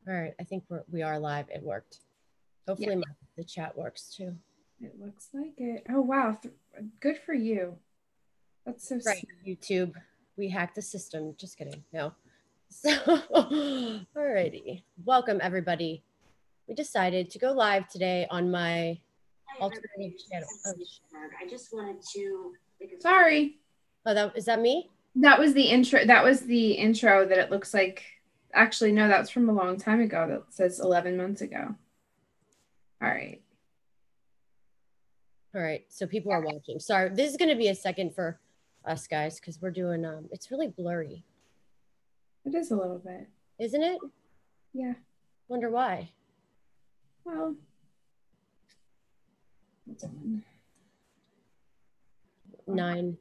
All right, I think we are live. It worked. Hopefully the chat works too. It looks like it. Oh, wow. Good for you. That's so Right, sweet. YouTube. We hacked the system. Just kidding. No. So, alrighty. Welcome, everybody. We decided to go live today on my alternative channel. Oh, I just wanted to. Sorry. oh, is that me? That was the intro. That was the intro that it looks like. Actually, no, that's from a long time ago. That says 11 months ago. All right. All right. So people are watching. Sorry, this is going to be a second for us guys because we're doing. It's really blurry. It is a little bit, isn't it? Yeah. Wonder why. Well. 9.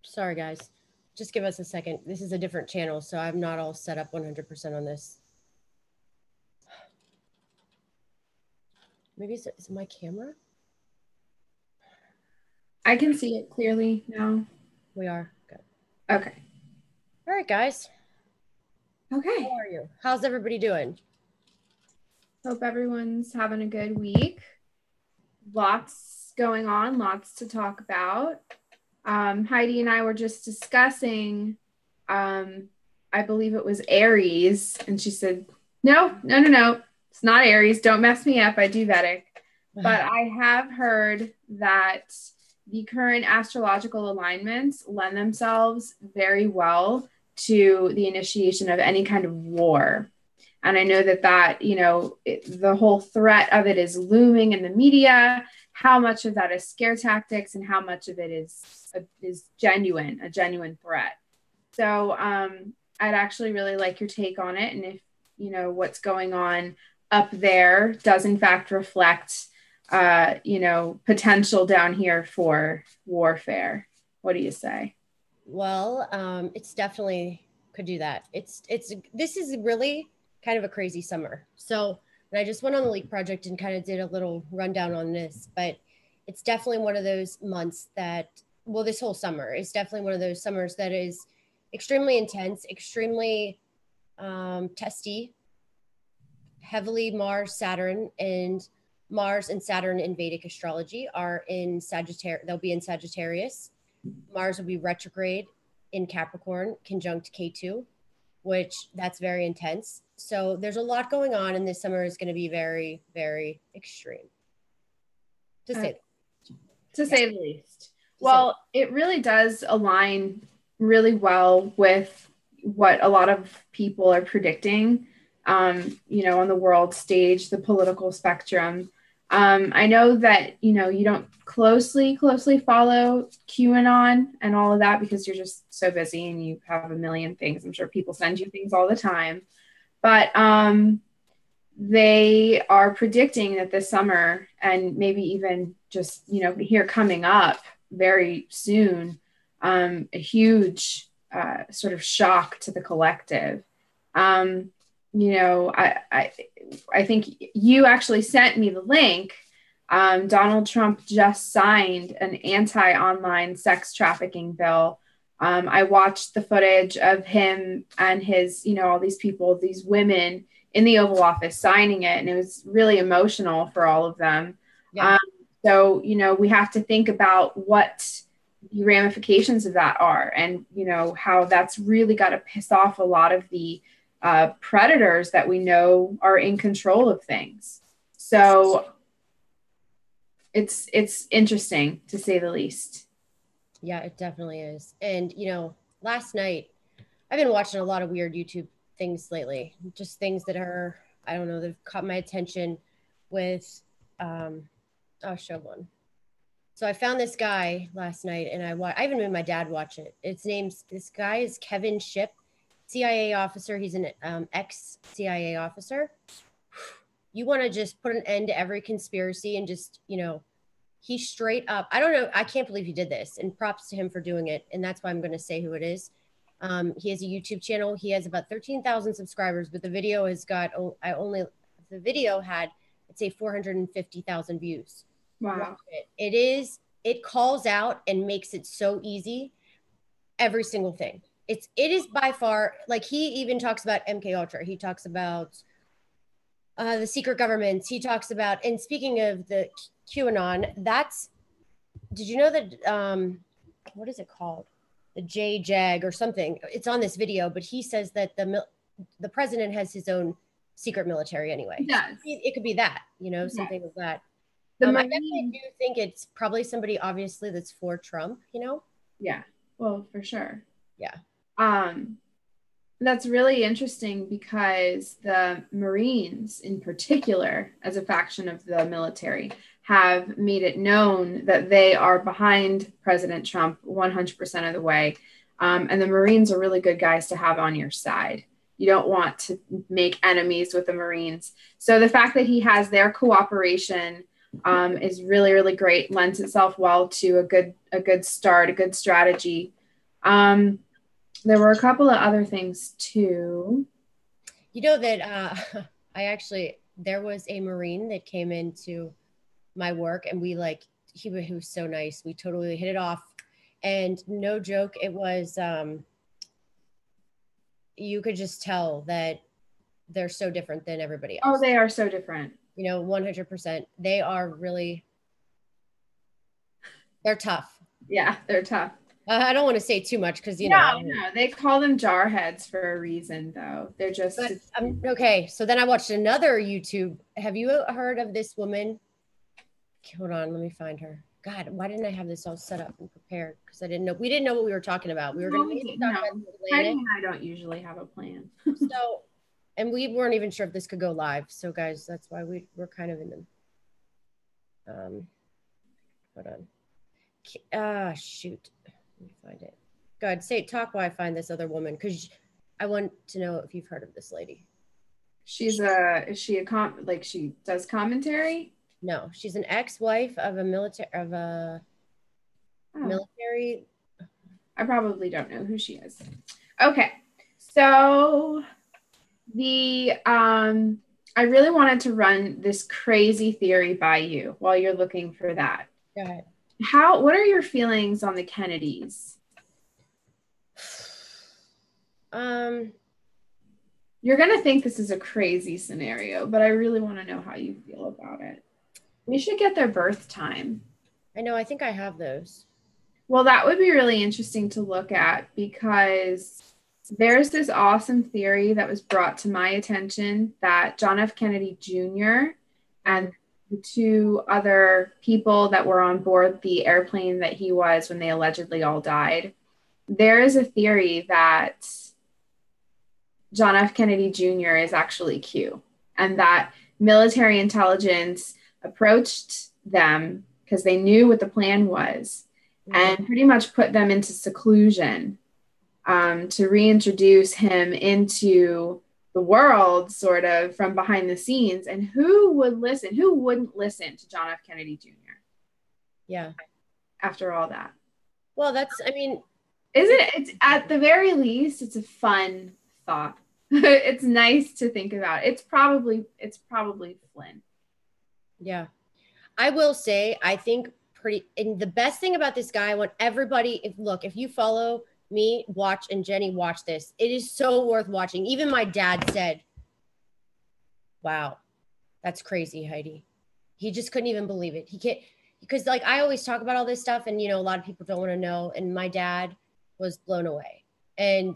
Sorry, guys. Just give us a second. This is a different channel, so I'm not all set up 100% on this. Maybe is it my camera? I can see it clearly now. We are. Good. Okay. All right, guys. Okay. How are you? How's everybody doing? Hope everyone's having a good week. Lots going on, lots to talk about. Heidi and I were just discussing, I believe it was Aries, and she said, no, it's not Aries. Don't mess me up. I do Vedic. But I have heard that the current astrological alignments lend themselves very well to the initiation of any kind of war. And I know that, the whole threat of it is looming in the media. How much of that is scare tactics and how much of it is genuine, a genuine threat. So I'd actually really like your take on it. And if, what's going on up there does in fact reflect, potential down here for warfare. What do you say? Well, it's definitely could do that. This is really kind of a crazy summer. So I just went on the Leak Project and kind of did a little rundown on this, but it's definitely one of those months that, well, this whole summer is definitely one of those summers that is extremely intense, extremely testy, heavily Mars, Saturn, and Mars and Saturn in Vedic astrology are in Sagittarius. They'll be in Sagittarius. Mars will be retrograde in Capricorn, conjunct K2, which that's very intense. So there's a lot going on, and this summer is going to be very, very extreme, to say the least. Well, it really does align really well with what a lot of people are predicting, on the world stage, the political spectrum. I know that, you don't closely follow QAnon and all of that because you're just so busy and you have a million things. I'm sure people send you things all the time. But they are predicting that this summer and maybe even just, here coming up very soon, a huge sort of shock to the collective. I think you actually sent me the link. Donald Trump just signed an anti-online sex trafficking bill. I watched the footage of him and his, all these people, these women in the Oval Office signing it, and it was really emotional for all of them. Yeah. So, we have to think about what the ramifications of that are, and, how that's really got to piss off a lot of the predators that we know are in control of things. So it's interesting, to say the least. Yeah, it definitely is. And, last night, I've been watching a lot of weird YouTube things lately, just things that are, I don't know, they've caught my attention with, I'll show one. So I found this guy last night and I even made my dad watch it. This guy is Kevin Shipp, CIA officer. He's an ex-CIA officer. You want to just put an end to every conspiracy and just, he straight up, I don't know, I can't believe he did this, and props to him for doing it. And that's why I'm going to say who it is. He has a YouTube channel. He has about 13,000 subscribers, but the video the video had, I'd say 450,000 views. Wow. It calls out and makes it so easy. Every single thing. It is by far, like, he even talks about MK Ultra. He talks about The secret governments. He talks about, and speaking of the QAnon, did you know that, what is it called? The JJAG or something. It's on this video, but he says that the president has his own secret military anyway. Yes. So it could be that, something like that. The I definitely do think it's probably somebody obviously that's for Trump, Yeah, well, for sure. Yeah. That's really interesting because the Marines in particular, as a faction of the military, have made it known that they are behind President Trump 100% of the way. And the Marines are really good guys to have on your side. You don't want to make enemies with the Marines. So the fact that he has their cooperation is really, really great, lends itself well to a good start, a good strategy. There were a couple of other things too. You know that there was a Marine that came into my work, and he was so nice. We totally hit it off. And no joke, it was, you could just tell that they're so different than everybody else. Oh, they are so different. 100%. They are really, they're tough. Yeah, they're tough. I don't want to say too much because, No, they call them jarheads for a reason, though. They're just... okay, so then I watched another YouTube. Have you heard of this woman? Hold on, let me find her. God, why didn't I have this all set up and prepared? Because we didn't know what we were talking about. We were going to talk about Heidi and I don't usually have a plan. And we weren't even sure if this could go live. So, guys, that's why we're kind of in the... hold on. Shoot. Let me find it. Go ahead, talk while I find this other woman, because I want to know if you've heard of this lady. She does commentary? No, she's an ex-wife of a military military. I probably don't know who she is. Okay, so I really wanted to run this crazy theory by you while you're looking for that. Go ahead. What are your feelings on the Kennedys? You're going to think this is a crazy scenario, but I really want to know how you feel about it. We should get their birth time. I know, I think I have those. Well, that would be really interesting to look at because there's this awesome theory that was brought to my attention that John F. Kennedy Jr. and the two other people that were on board the airplane that he was when they allegedly all died. There is a theory that John F. Kennedy Jr. is actually Q, and that military intelligence approached them because they knew what the plan was and pretty much put them into seclusion to reintroduce him into the world sort of from behind the scenes. And who wouldn't listen to John F. Kennedy Jr.? Yeah. After all that. Well, it's at the very least, it's a fun thought. It's nice to think about. It's probably Flynn. Yeah. I will say, I think and the best thing about this guy, I want everybody, if you follow me, watch, and Jenny, watch this. It is so worth watching. Even my dad said, wow, that's crazy, Heidi. He just couldn't even believe it. He can't, because I always talk about all this stuff and, a lot of people don't want to know. And my dad was blown away. And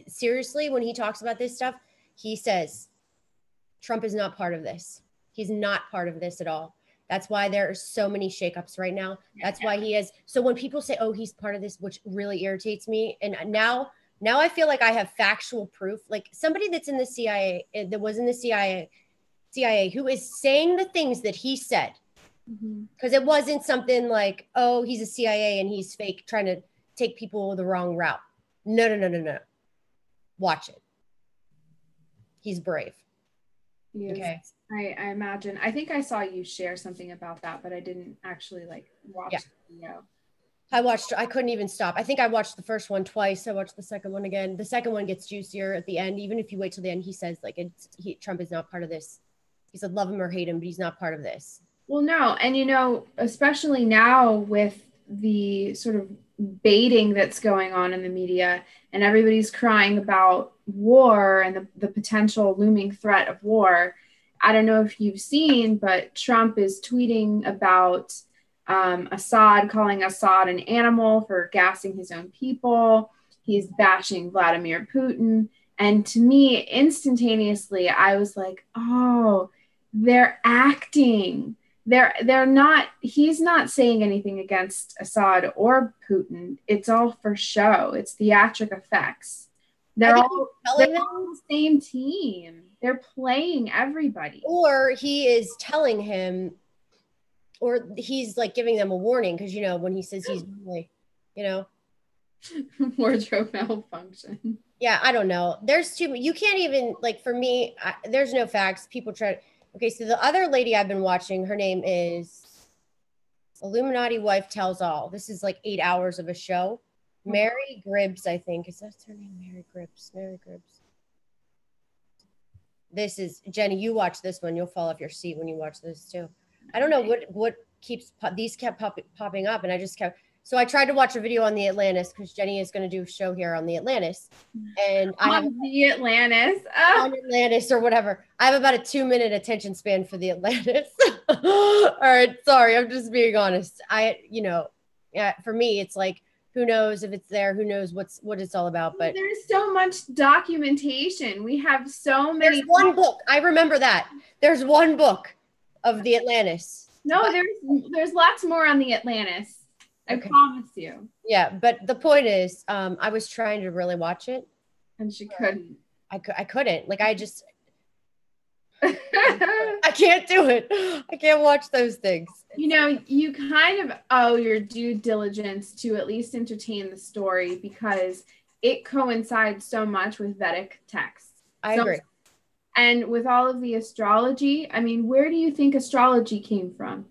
seriously, when he talks about this stuff, he says, Trump is not part of this. He's not part of this at all. That's why there are so many shakeups right now. That's why he is. So when people say, oh, he's part of this, which really irritates me. And now I feel like I have factual proof, like somebody that's in the CIA, that was in the CIA, who is saying the things that he said. Because it wasn't something like, oh, he's a CIA and he's fake, trying to take people the wrong route. No. Watch it. He's brave. Yes. Okay. I imagine. I think I saw you share something about that, but I didn't actually watch the video. I couldn't even stop. I think I watched the first one twice. I watched the second one again. The second one gets juicier at the end. Even if you wait till the end, he says Trump is not part of this. He said, love him or hate him, but he's not part of this. Well, no. And, especially now with the sort of baiting that's going on in the media, and everybody's crying about war and the potential looming threat of war. I don't know if you've seen, but Trump is tweeting about Assad, calling Assad an animal for gassing his own people. He's bashing Vladimir Putin. And to me, instantaneously, I was like, oh, they're acting. They're not, he's not saying anything against Assad or Putin. It's all for show. It's theatric effects. They're all the same team. They're playing everybody. Or he is telling him, or he's like giving them a warning, because you know when he says he's really, you know, wardrobe malfunction. Yeah, I don't know. There's too, you can't even, like, for me, there's no facts. People try. Okay, so the other lady I've been watching, her name is Illuminati Wife Tells All. This is like 8 hours of a show. Mary Gribbs, I think. Is that her name? Mary Gribbs. Mary Gribbs. This is, Jenny, you watch this one. You'll fall off your seat when you watch this too. I don't know what keeps, these kept popping up, and I just kept, so I tried to watch a video on the Atlantis, because Jenny is going to do a show here on the Atlantis. And the Atlantis. On Atlantis or whatever. I have about a 2-minute attention span for the Atlantis. All right, sorry, I'm just being honest. For me, it's like, who knows if it's there? Who knows what it's all about? But there's so much documentation. We have so many. There's one book. I remember that. There's one book of the Atlantis. No, there's lots more on the Atlantis. I promise you. Yeah, but the point is, I was trying to really watch it, and she couldn't. I couldn't. Like, I just, I can't do it. I can't watch those things. You know, you kind of owe your due diligence to at least entertain the story, because it coincides so much with Vedic texts. I agree. And with all of the astrology, I mean, where do you think astrology came from?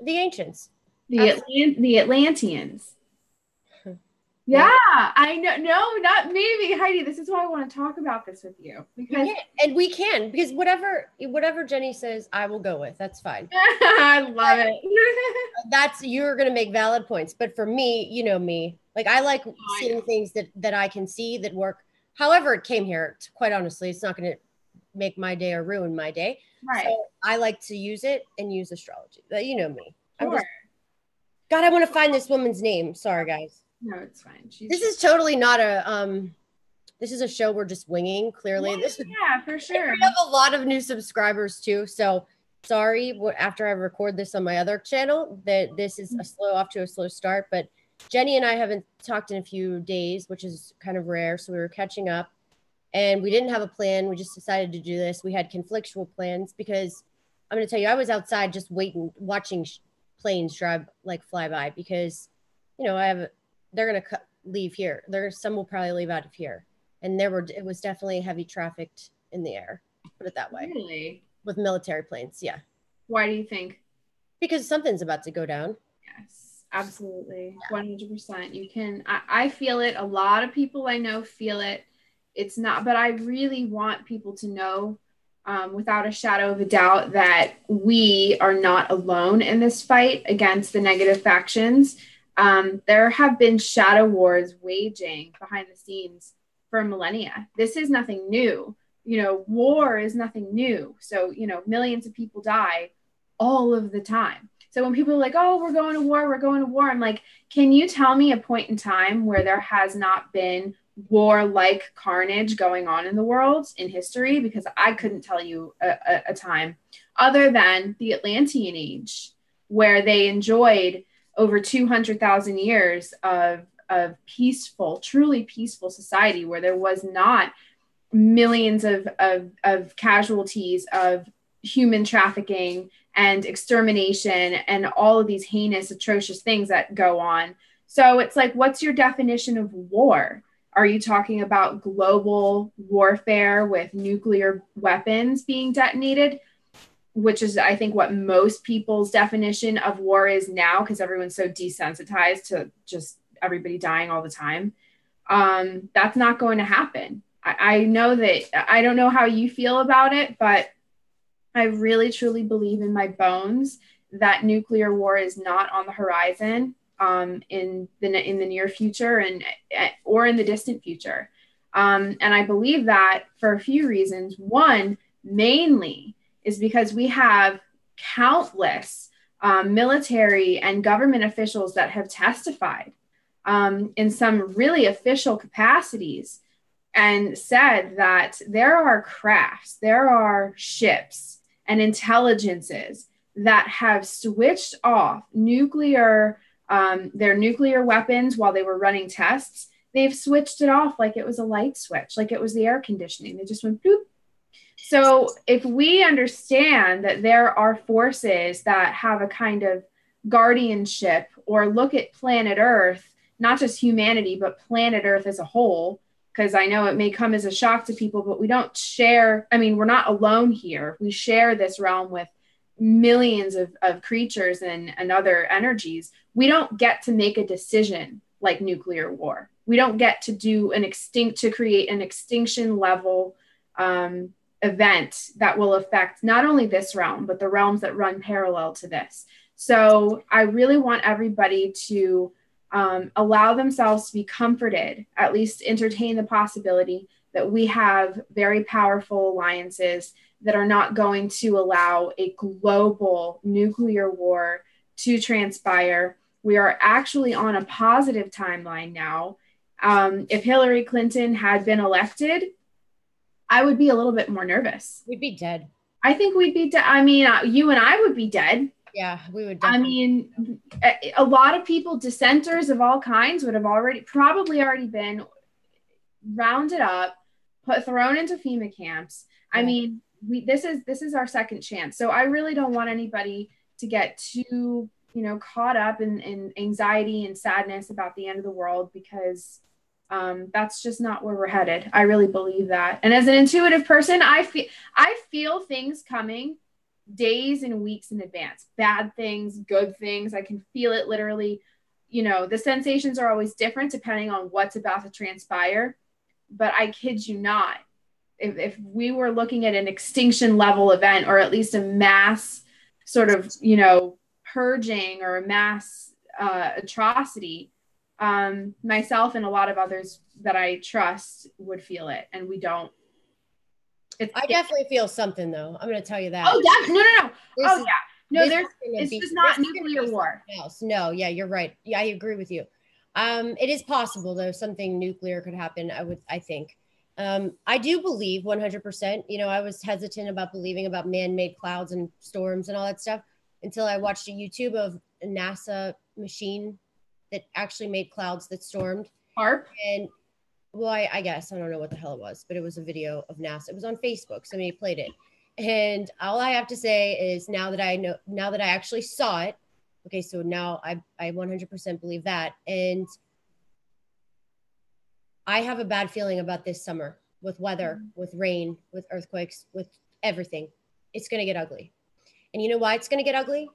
The ancients. The Atlanteans. Yeah, I know. No, not maybe, Heidi. This is why I want to talk about this with you, because we can because whatever Jenny says, I will go with. That's fine. I love it. You're gonna make valid points, but for me, you know me, like I like seeing things that I can see that work. However, it came here. Quite honestly, it's not gonna make my day or ruin my day. Right. So I like to use it and use astrology. You know me. Sure. God, I want to find this woman's name. Sorry, guys. No, it's fine. This is totally not this is a show we're just winging, clearly. Yeah, for sure. We have a lot of new subscribers too, so sorry after I record this on my other channel that this is off to a slow start, but Jenny and I haven't talked in a few days, which is kind of rare, so we were catching up, and we didn't have a plan. We just decided to do this. We had conflictual plans because I'm going to tell you, I was outside just waiting, watching planes fly by, because they're going to leave here. Some will probably leave out of here, and it was definitely heavy trafficked in the air, put it that way. Really? With military planes. Yeah. Why do you think? Because something's about to go down. Yes, absolutely. 100%. You can, I feel it. A lot of people I know feel it. It's not, but I really want people to know without a shadow of a doubt that we are not alone in this fight against the negative factions. There have been shadow wars waging behind the scenes for millennia. This is nothing new. War is nothing new. So, millions of people die all of the time. So when people are like, oh, we're going to war, I'm like, can you tell me a point in time where there has not been war-like carnage going on in the world in history? Because I couldn't tell you a time other than the Atlantean age, where they enjoyed over 200,000 years of peaceful, truly peaceful society, where there was not millions of casualties of human trafficking and extermination and all of these heinous, atrocious things that go on. So it's like, what's your definition of war? Are you talking about global warfare with nuclear weapons being detonated? Which is, I think, what most people's definition of war is now, because everyone's so desensitized to just everybody dying all the time. That's not going to happen. I know that, I don't know how you feel about it, but I really, truly believe in my bones that nuclear war is not on the horizon. in the near future and or in the distant future. And I believe that for a few reasons. One, mainly, is because we have countless military and government officials that have testified in some really official capacities and said that there are crafts, there are ships and intelligences that have switched off their nuclear weapons while they were running tests. They've switched it off like it was a light switch, like it was the air conditioning. They just went boop. So if we understand that there are forces that have a kind of guardianship or look at planet Earth, not just humanity, but planet Earth as a whole, because I know it may come as a shock to people, but we don't share, I mean, we're not alone here. We share this realm with millions of creatures and other energies. We don't get to make a decision like nuclear war. We don't get to do to create an extinction level event that will affect not only this realm, but the realms that run parallel to this. So I really want everybody to allow themselves to be comforted, at least entertain the possibility that we have very powerful alliances that are not going to allow a global nuclear war to transpire. We are actually on a positive timeline now. If Hillary Clinton had been elected, I would be a little bit more nervous. We'd be dead. I think we'd be dead. I mean, you and I would be dead. Yeah, we would. I mean, a lot of people, dissenters of all kinds, would have probably already been rounded up, thrown into FEMA camps. Yeah. I mean, this is our second chance. So I really don't want anybody to get too, caught up in anxiety and sadness about the end of the world, because that's just not where we're headed. I really believe that. And as an intuitive person, I feel things coming days and weeks in advance. Bad things, good things. I can feel it literally. The sensations are always different depending on what's about to transpire. But I kid you not, if we were looking at an extinction level event, or at least a mass sort of, purging or a mass atrocity, myself and a lot of others that I trust would feel it, and we don't. I definitely feel something, though. I'm going to tell you that. Oh, no. It's just not nuclear war. No, yeah, you're right. Yeah, I agree with you. It is possible, though, something nuclear could happen. I think. I do believe 100%. I was hesitant about believing about man-made clouds and storms and all that stuff until I watched a YouTube of a NASA machine that actually made clouds that stormed. HARP? And well, I guess I don't know what the hell it was, but it was a video of NASA. It was on Facebook. Somebody played it. And all I have to say is now that I actually saw it, okay, so now I 100% believe that. And I have a bad feeling about this summer with weather, with rain, with earthquakes, with everything. It's going to get ugly. And you know why it's going to get ugly?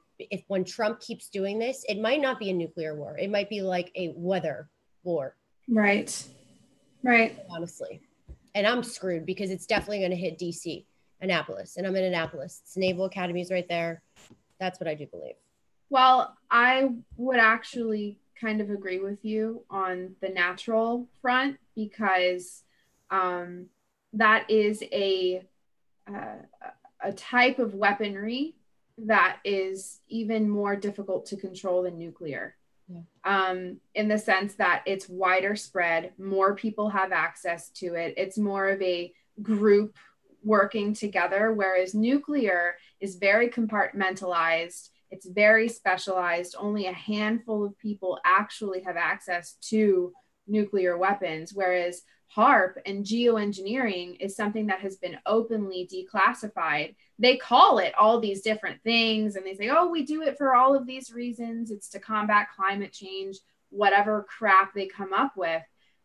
When Trump keeps doing this, it might not be a nuclear war. It might be like a weather war. Right. Honestly. And I'm screwed because it's definitely going to hit DC, Annapolis. And I'm in Annapolis. It's Naval Academy's right there. That's what I do believe. Well, I would actually kind of agree with you on the natural front, because that is a type of weaponry that is even more difficult to control than nuclear. Yeah. In the sense that it's wider spread, more people have access to it. It's more of a group working together, whereas nuclear is very compartmentalized. It's very specialized. Only a handful of people actually have access to nuclear weapons, whereas HARP and geoengineering is something that has been openly declassified. They call it all these different things, and they say, oh, we do it for all of these reasons. It's to combat climate change, whatever crap they come up with.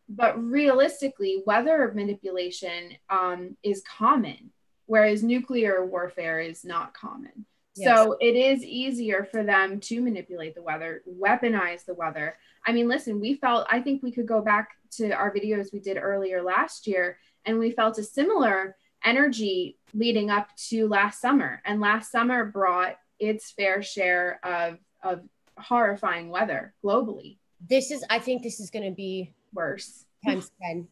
But realistically, weather manipulation is common, whereas nuclear warfare is not common. Yes. So it is easier for them to manipulate the weather, weaponize the weather. I mean, listen, I think we could go back to our videos we did earlier last year, and we felt a similar energy leading up to last summer. And last summer brought its fair share of horrifying weather globally. I think this is going to be worse times 10.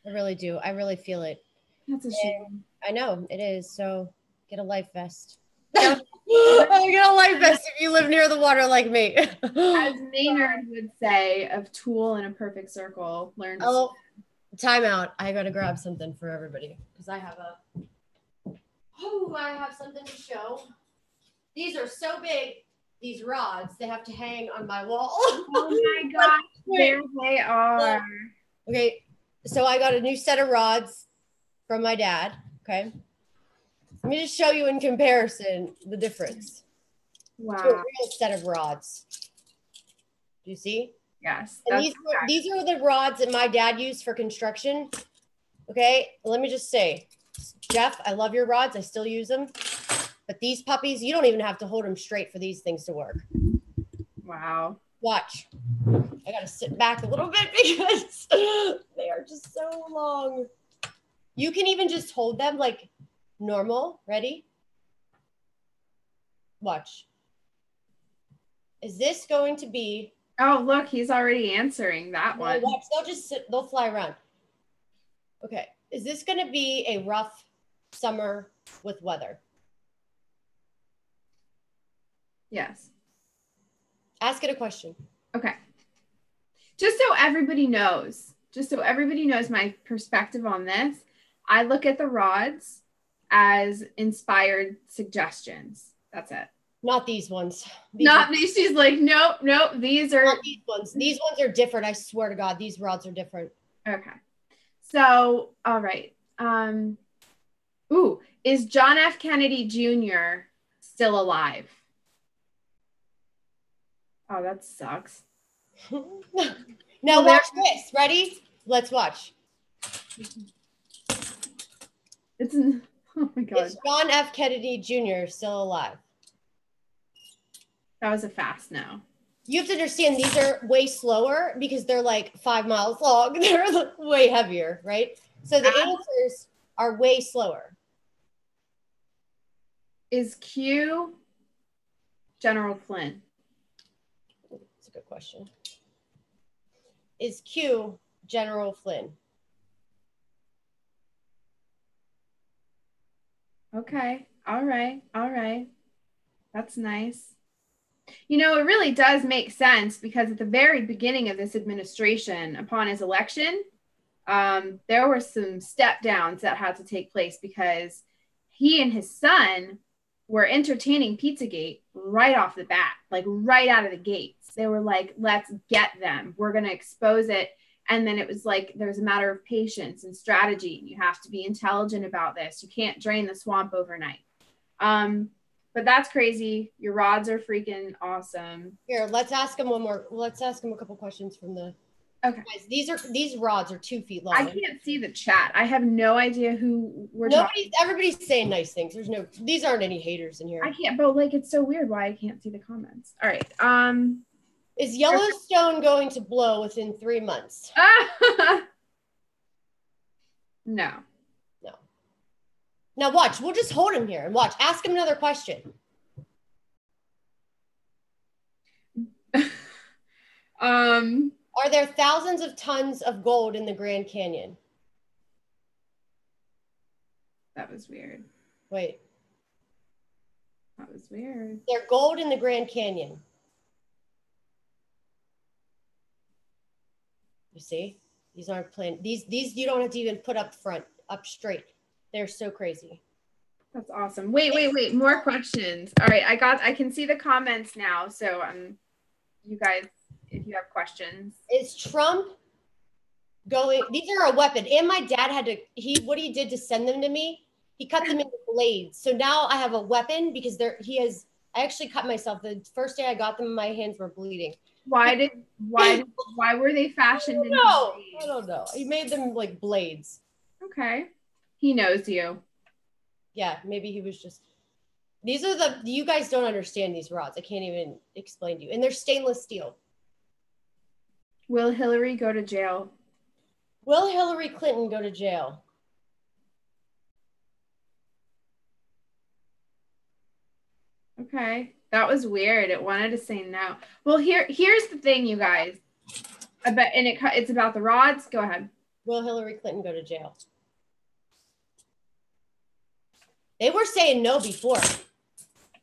I really do. I really feel it. That's a shame. I know it is. So get a life vest. Get a life vest if you live near the water like me. As Maynard would say, of Tool in a Perfect Circle, learn to swim. Time out. I gotta grab something for everybody because I have something to show. These are so big, these rods, they have to hang on my wall. Oh my gosh, there they are. Okay, so I got a new set of rods from my dad. Okay. Let me just show you in comparison the difference. Wow. To a real set of rods. Do you see? Yes. And these are the rods that my dad used for construction. Okay. Let me just say, Jeff, I love your rods. I still use them. But these puppies, you don't even have to hold them straight for these things to work. Wow. Watch. I got to sit back a little bit because they are just so long. You can even just hold them like normal. Ready? Watch. Is this going to be... Oh, look, he's already answering that one. Watch. They'll fly around. Okay. Is this going to be a rough summer with weather? Yes. Ask it a question. Okay. Just so everybody knows my perspective on this, I look at the rods as inspired suggestions. That's it. Not these ones. She's like, nope, these are... Not these ones. These ones are different. I swear to God, these rods are different. Okay. So, all right. Is John F. Kennedy Jr. still alive? Oh, that sucks. Now watch this. Ready? Let's watch. Oh my God. Is John F. Kennedy Jr. still alive? That was a fast no. You have to understand these are way slower because they're like 5 miles long. They're way heavier, right? So the answers are way slower. Is Q General Flynn? That's a good question. Is Q General Flynn? Okay. All right. That's nice. You know, it really does make sense because at the very beginning of this administration, upon his election, there were some step downs that had to take place because he and his son were entertaining Pizzagate right off the bat, like right out of the gates. They were like, let's get them. We're going to expose it. And then it was like, there's a matter of patience and strategy. You have to be intelligent about this. You can't drain the swamp overnight. But that's crazy. Your rods are freaking awesome. Here, let's ask him one more. Let's ask him a couple questions from the... Okay. Guys, these rods are 2 feet long. I can't see the chat. I have no idea who we're talking. Everybody's saying nice things. These aren't any haters in here. I can't, but like, it's so weird why I can't see the comments. All right. Is Yellowstone going to blow within 3 months? No. Now watch. We'll just hold him here and watch. Ask him another question. Are there thousands of tons of gold in the Grand Canyon? That was weird. Wait. That was weird. There's gold in the Grand Canyon. You see? These aren't plain. These you don't have to even put up front, up straight. They're so crazy. That's awesome. Wait. More questions. All right. I can see the comments now. So you guys, if you have questions. Is Trump going? These are a weapon. And my dad had to, what he did to send them to me, he cut them into blades. So now I have a weapon because I actually cut myself. The first day I got them, my hands were bleeding. Why were they fashioned into blades? I don't know. He made them like blades. Okay. He knows you. Yeah, maybe he was just, you guys don't understand these rods. I can't even explain to you. And they're stainless steel. Will Hillary go to jail? Will Hillary Clinton go to jail? Okay. That was weird. It wanted to say no. Well, here's the thing, you guys. I bet, and it's about the rods. Go ahead. Will Hillary Clinton go to jail? They were saying no before.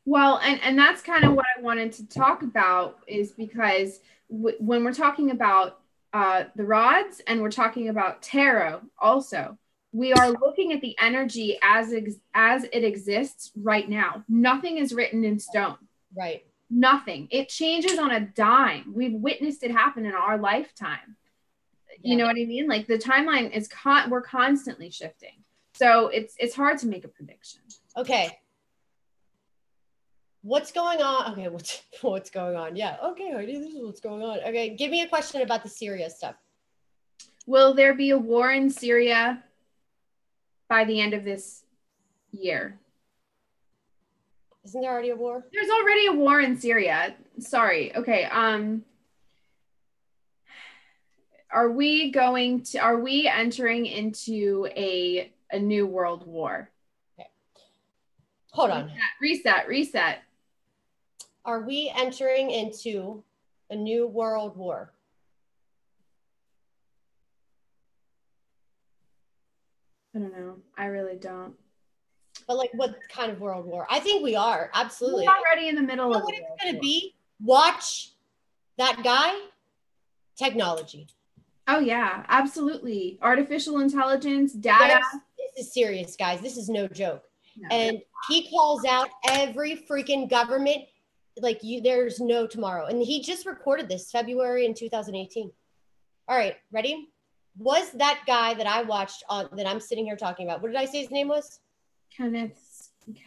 Well, and that's kind of what I wanted to talk about, is because when we're talking about the rods and we're talking about tarot also, we are looking at the energy as it exists right now. Nothing is written in stone. Right. Nothing. It changes on a dime. We've witnessed it happen in our lifetime. You know what I mean? Like the timeline is we're constantly shifting. So it's hard to make a prediction. Okay. What's going on? Okay, what's going on? Yeah. Okay, Heidi, this is what's going on. Okay, give me a question about the Syria stuff. Will there be a war in Syria by the end of this year? Isn't there already a war? There's already a war in Syria. Sorry. Okay. Are we entering into a new world war? Okay. Hold on. Reset. Are we entering into a new world war? I don't know. I really don't. But like, what kind of world war? I think we are. Absolutely. We're already in the middle of what it's going to be? Watch that guy. Technology. Oh yeah, absolutely. Artificial intelligence, data. This is serious, guys. This is no joke. No, and he calls out every freaking government like there's no tomorrow. And he just recorded this February in 2018. All right, ready? Was that guy that I watched that I'm sitting here talking about? What did I say his name was? Kevin Scoop?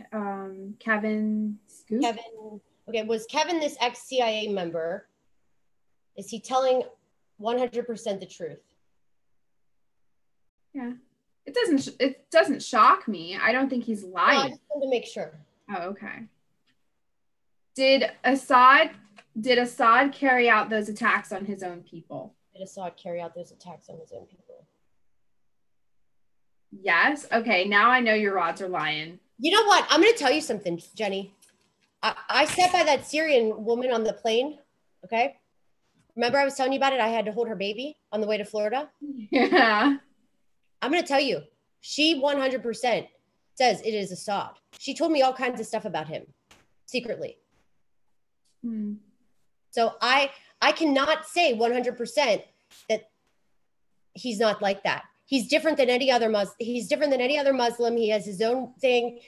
Kevin. Okay, was Kevin this ex-CIA member? Is he telling 100% the truth? Yeah. It doesn't shock me. I don't think he's lying. No, I just wanted to make sure. Oh, okay. Did Assad carry out those attacks on his own people? Did Assad carry out those attacks on his own people? Yes. Okay, now I know your rods are lying. You know what? I'm going to tell you something, Jenny. I sat by that Syrian woman on the plane, okay? Remember I was telling you about it? I had to hold her baby on the way to Florida. Yeah. I'm going to tell you, she 100% says it is Assad. She told me all kinds of stuff about him secretly. So I cannot say 100% that he's not like that. He's different than any other Muslim. He's different than any other Muslim. He has his own thing.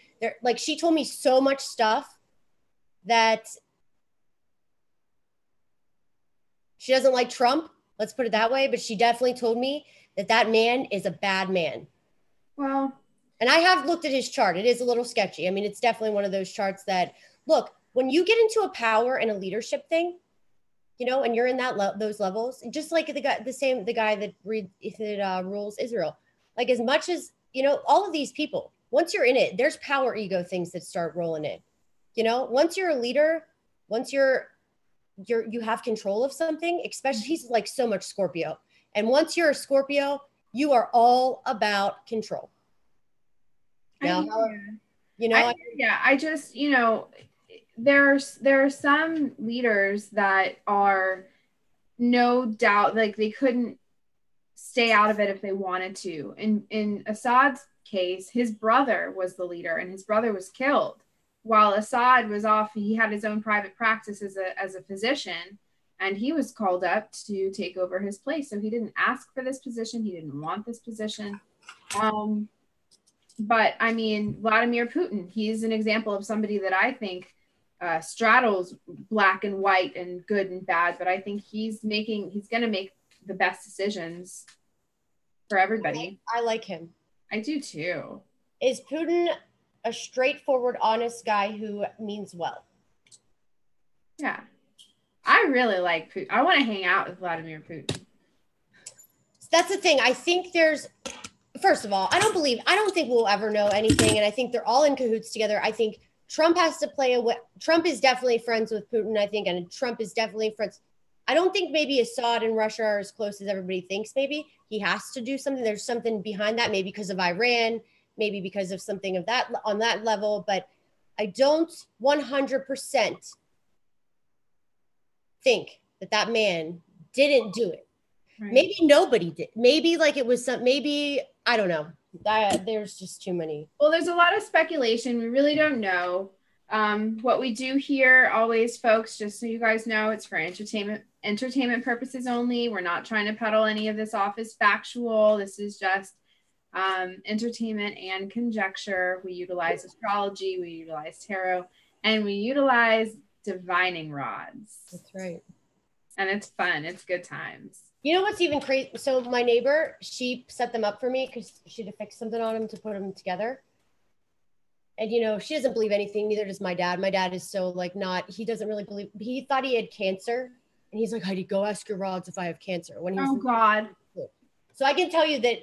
Like she told me so much stuff that she doesn't like Trump. Let's put it that way. But she definitely told me that man is a bad man. Well, and I have looked at his chart. It is a little sketchy. I mean, it's definitely one of those charts that, look, when you get into a power and a leadership thing, you know, and you're in those levels, just like the guy that rules Israel, like as much as, you know, all of these people, once you're in it, there's power ego things that start rolling in, you know, once you're a leader, once you have control of something, especially he's like so much Scorpio. And once you're a Scorpio, you are all about control. Now, you know, I just, you know, there are some leaders that are no doubt like they couldn't stay out of it if they wanted to. In Assad's case, his brother was the leader and his brother was killed while Assad was off. He had his own private practice as a physician, and he was called up to take over his place. So he didn't ask for this position. He didn't want this position. But I mean, Vladimir Putin, he's an example of somebody that I think straddles black and white and good and bad, but I think he's going to make the best decisions for everybody. I like him. I do too. Is Putin a straightforward, honest guy who means well? Yeah. I really like Putin. I want to hang out with Vladimir Putin. That's the thing. I think first of all, I don't think we'll ever know anything. And I think they're all in cahoots together. I think Trump has to Trump is definitely friends with Putin, I think. And Trump is definitely friends. I don't think maybe Assad and Russia are as close as everybody thinks. Maybe he has to do something. There's something behind that, maybe because of Iran, maybe because of something of that on that level. But I don't 100% think that man didn't do it. Right. Maybe nobody did. Maybe like it was maybe, I don't know. There's just too many. Well, there's a lot of speculation. We really don't know. What we do here always, folks, just so you guys know, it's for entertainment purposes only. We're not trying to peddle any of this off as factual. This is just entertainment and conjecture. We utilize astrology, we utilize tarot, and we utilize divining rods. That's right. And it's fun. It's good times. You know what's even crazy? So my neighbor, she set them up for me because she had to fix something on them to put them together. And, you know, she doesn't believe anything. Neither does my dad. My dad is so like he doesn't really believe. He thought he had cancer. And he's like, Heidi, go ask your rods if I have cancer. When he was God. So I can tell you that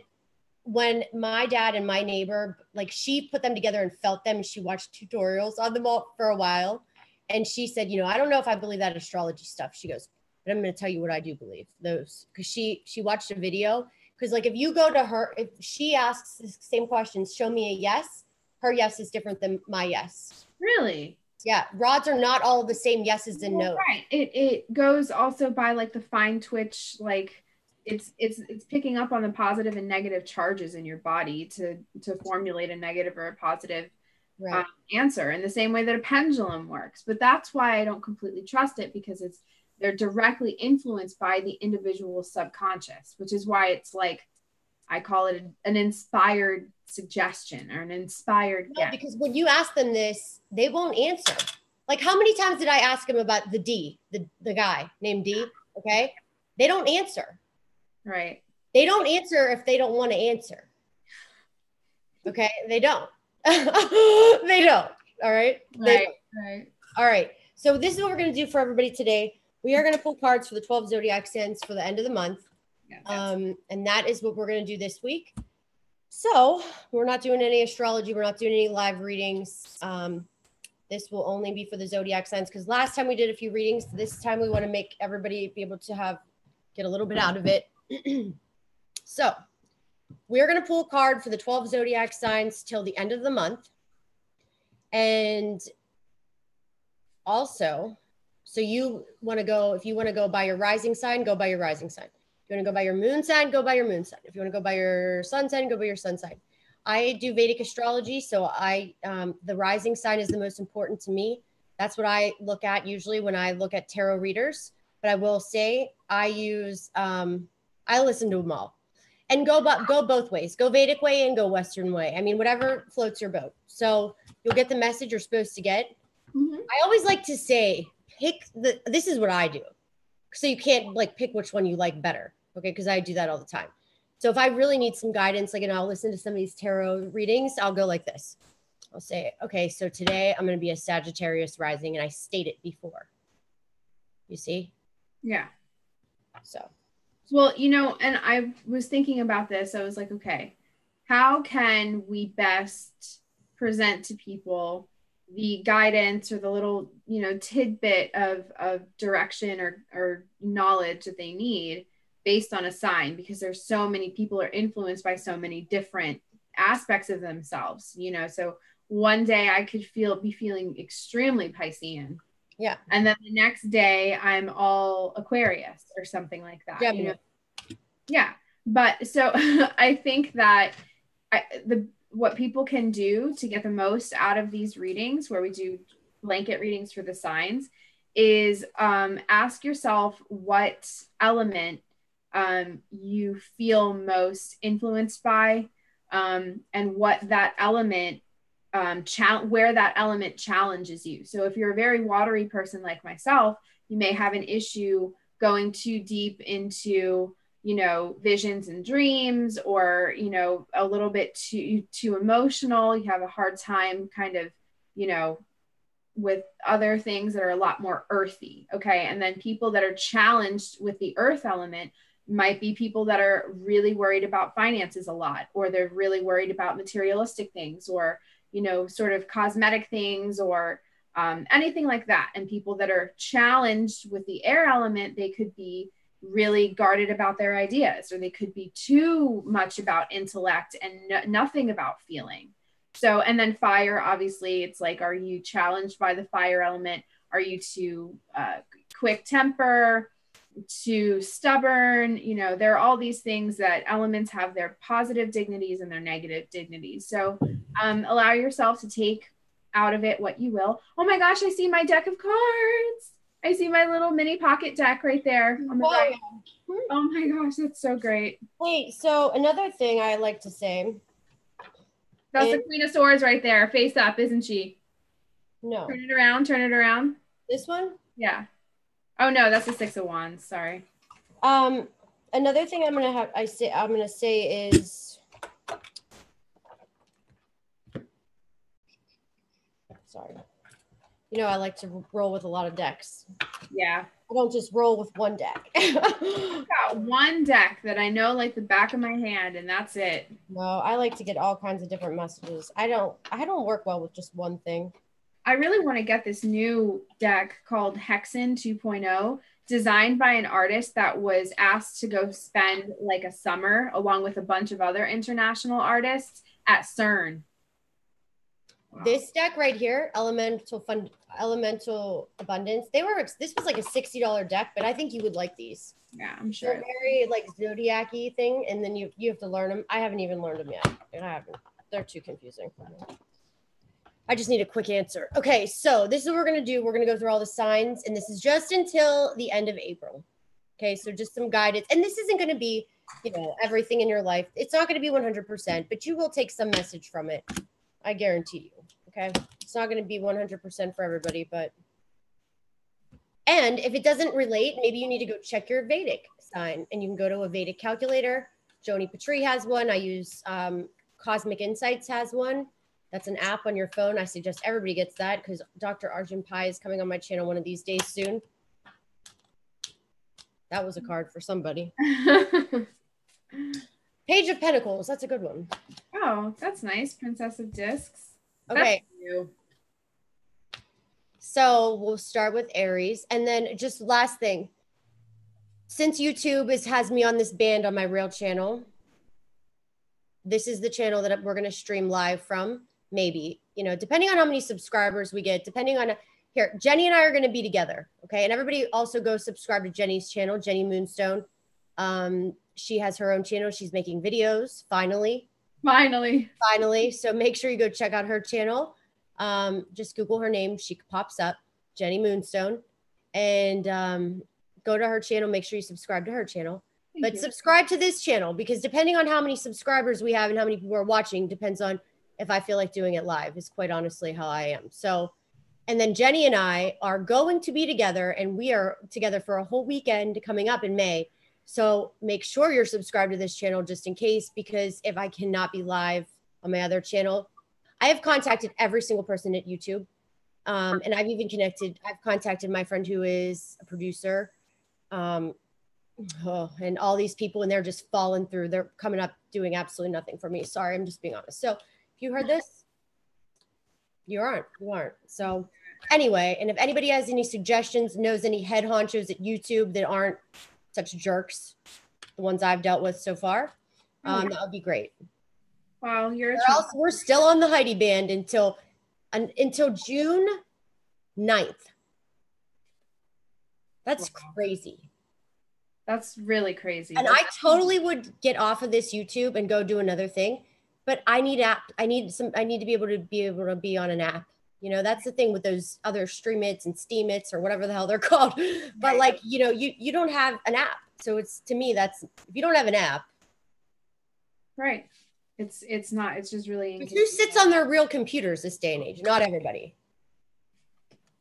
when my dad and my neighbor, like she put them together and felt them, and she watched tutorials on them all for a while. And she said, you know, I don't know if I believe that astrology stuff. She goes, but I'm going to tell you what I do believe those, because she watched a video. Because like if you go to her, if she asks the same questions, show me a yes, her yes is different than my yes. Really? Yeah. Rods are not all the same yeses and no's. Right. It goes also by like the fine twitch, like it's picking up on the positive and negative charges in your body to formulate a negative or a positive right. Answer in the same way that a pendulum works. But that's why I don't completely trust it, because they're directly influenced by the individual subconscious, which is why it's like, I call it an inspired suggestion or an inspired guess. Because when you ask them this, they won't answer. Like how many times did I ask him about the D, the guy named D? Okay. They don't answer. Right. They don't answer if they don't want to answer. Okay. They don't. They don't. All right. Right. All right. So this is what we're going to do for everybody today. We are going to pull cards for the 12 zodiac signs for the end of the month. Yeah, and that is what we're going to do this week. So we're not doing any astrology. We're not doing any live readings. This will only be for the zodiac signs, because last time we did a few readings. This time we want to make everybody be able to get a little bit out of it. So we're going to pull a card for the 12 zodiac signs till the end of the month. And also, so you want to go, if you want to go by your rising sign, go by your rising sign. If you want to go by your moon sign, go by your moon sign. If you want to go by your sun sign, go by your sun sign. I do Vedic astrology, so the rising sign is the most important to me. That's what I look at usually when I look at tarot readers. But I will say I listen to them all, and go both ways. Go Vedic way and go Western way. I mean, whatever floats your boat. So you'll get the message you're supposed to get. Mm-hmm. I always like to say, this is what I do. So you can't like pick which one you like better. Okay. Cause I do that all the time. So if I really need some guidance, like, and I'll listen to some of these tarot readings, I'll go like this. I'll say, okay, so today I'm going to be a Sagittarius rising, and I state it before. You see? Yeah. So. Well, you know, and I was thinking about this. I was like, okay, how can we best present to people the guidance or the little, you know, tidbit of direction or knowledge that they need based on a sign? Because there's so many people are influenced by so many different aspects of themselves, you know. So one day I could be feeling extremely Piscean. Yeah. And then the next day I'm all Aquarius or something like that. Yeah. You know? Yeah. But so I think that what people can do to get the most out of these readings, where we do blanket readings for the signs, is ask yourself what element you feel most influenced by, and what that element where that element challenges you. So if you're a very watery person like myself, you may have an issue going too deep into, you know, visions and dreams, or, you know, a little bit too emotional. You have a hard time kind of, you know, with other things that are a lot more earthy. Okay. And then people that are challenged with the earth element might be people that are really worried about finances a lot, or they're really worried about materialistic things, or, you know, sort of cosmetic things, or anything like that. And people that are challenged with the air element, they could be really guarded about their ideas, or they could be too much about intellect and nothing about feeling. So, and then fire, obviously, it's like, are you challenged by the fire element? Are you too quick temper, too stubborn? You know, there are all these things that elements have their positive dignities and their negative dignities. So allow yourself to take out of it what you will. Oh my gosh, I see my deck of cards. I see my little mini pocket deck right there on the right. Oh my gosh, that's so great. Wait, so another thing I like to say. That's the Queen of Swords right there, face up, isn't she? No. Turn it around, turn it around. This one? Yeah. Oh no, that's the Six of Wands. Sorry. Another thing I'm gonna say is, sorry. You know, I like to roll with a lot of decks. Yeah. I don't just roll with one deck. I've got one deck that I know like the back of my hand, and that's it. No, I like to get all kinds of different messages. I don't work well with just one thing. I really want to get this new deck called Hexen 2.0, designed by an artist that was asked to go spend like a summer along with a bunch of other international artists at CERN. Wow. This deck right here, Elemental Abundance, this was like a $60 deck, but I think you would like these. Yeah, I'm sure. They're very like zodiac-y thing, and then you have to learn them. I haven't even learned them yet, and I haven't. They're too confusing for me. I just need a quick answer. Okay, so this is what we're going to do. We're going to go through all the signs, and this is just until the end of April. Okay, so just some guidance. And this isn't going to be, you know, everything in your life. It's not going to be 100%, but you will take some message from it. I guarantee you. Okay, it's not going to be 100% for everybody, but. And if it doesn't relate, maybe you need to go check your Vedic sign, and you can go to a Vedic calculator. Joni Patri has one. I use Cosmic Insights has one. That's an app on your phone. I suggest everybody gets that because Dr. Arjun Pai is coming on my channel one of these days soon. That was a card for somebody. Page of Pentacles. That's a good one. Oh, that's nice. Princess of Discs. Okay. So we'll start with Aries. And then just last thing. Since YouTube has me on this band on my real channel, this is the channel that we're going to stream live from. Maybe, you know, depending on how many subscribers we get, depending on here, Jenny and I are going to be together. Okay. And everybody also go subscribe to Jenny's channel, Jenny Moonstone. She has her own channel. She's making videos. Finally. So make sure you go check out her channel. Just Google her name. She pops up, Jenny Moonstone, and go to her channel. Make sure you subscribe to her channel. But subscribe to this channel because depending on how many subscribers we have and how many people are watching depends on if I feel like doing it live is quite honestly how I am. So, and then Jenny and I are going to be together and we are together for a whole weekend coming up in May. So make sure you're subscribed to this channel just in case, because if I cannot be live on my other channel, I have contacted every single person at YouTube. And I've contacted my friend who is a producer. And all these people, and they're just falling through. They're coming up doing absolutely nothing for me. Sorry, I'm just being honest. So if you heard this, you aren't. So anyway, and if anybody has any suggestions, knows any head honchos at YouTube that aren't such jerks, the ones I've dealt with so far, that would be great. Wow, we're still on the Heidi band until June 9th. That's crazy. That's really crazy. And I totally would get off of this YouTube and go do another thing, but I need to be able to be on an app. You know, that's the thing with those other Streamits and Steamits or whatever the hell they're called. But like, you know, you don't have an app. So it's, to me, that's, if you don't have an app. Right. It's just really. Who sits on their real computers this day and age? Not everybody.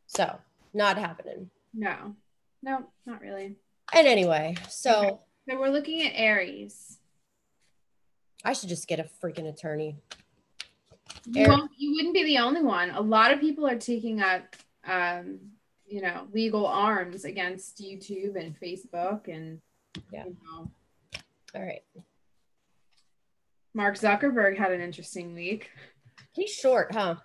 So not happening. No, not really. And anyway, so we're looking at Aries. I should just get a freaking attorney. You wouldn't be the only one. A lot of people are taking up, you know, legal arms against YouTube and Facebook, and you know. All right. Mark Zuckerberg had an interesting week. He's short, huh?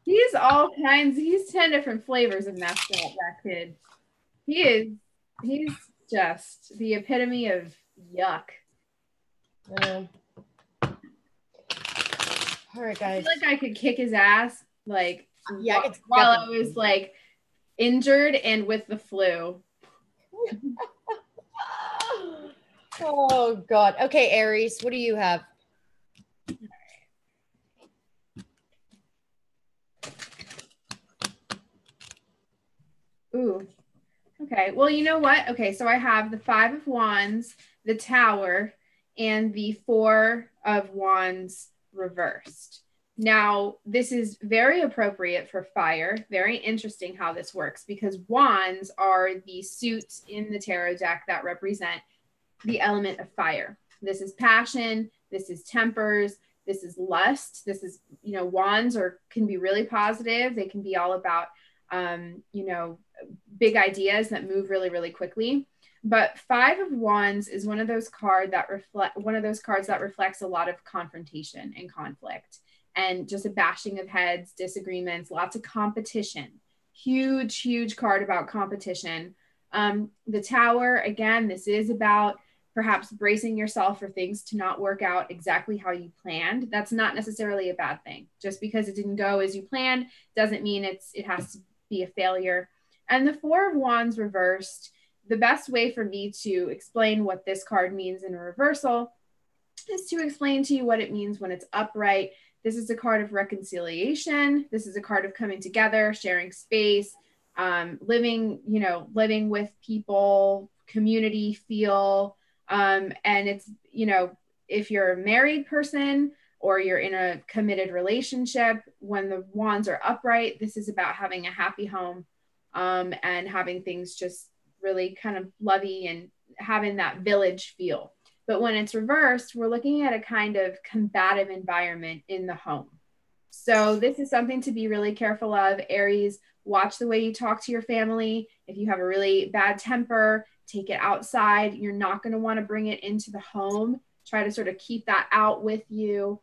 He's all kinds. He's 10 different flavors of messed up. That kid. He's just the epitome of yuck. All All right, I guys. feel like I could kick his ass, like, Yeah, while I was like injured and with the flu. Oh God. Okay, Aries, what do you have? Ooh. Okay. Well, you know what? Okay, so I have the 5 of Wands, the Tower, and the 4 of Wands reversed. Now, this is very appropriate for fire. Very interesting how this works because wands are the suits in the tarot deck that represent the element of fire. This is passion, this is tempers, this is lust. This is, wands can be really positive. They can be all about big ideas that move really, really quickly. But 5 of Wands is one of those cards that reflects a lot of confrontation and conflict and just a bashing of heads, disagreements, lots of competition. Huge, huge card about competition. The Tower, again, this is about perhaps bracing yourself for things to not work out exactly how you planned. That's not necessarily a bad thing. Just because it didn't go as you planned doesn't mean it has to be a failure. And the 4 of Wands reversed, the best way for me to explain what this card means in a reversal is to explain to you what it means when it's upright. This is a card of reconciliation. This is a card of coming together, sharing space, living with people, community feel. And it's, if you're a married person or you're in a committed relationship, when the wands are upright, this is about having a happy home, and having things just really kind of lovey and having that village feel. But when it's reversed, we're looking at a kind of combative environment in the home. So this is something to be really careful of. Aries, watch the way you talk to your family. If you have a really bad temper, take it outside. You're not going to want to bring it into the home. Try to sort of keep that out with you.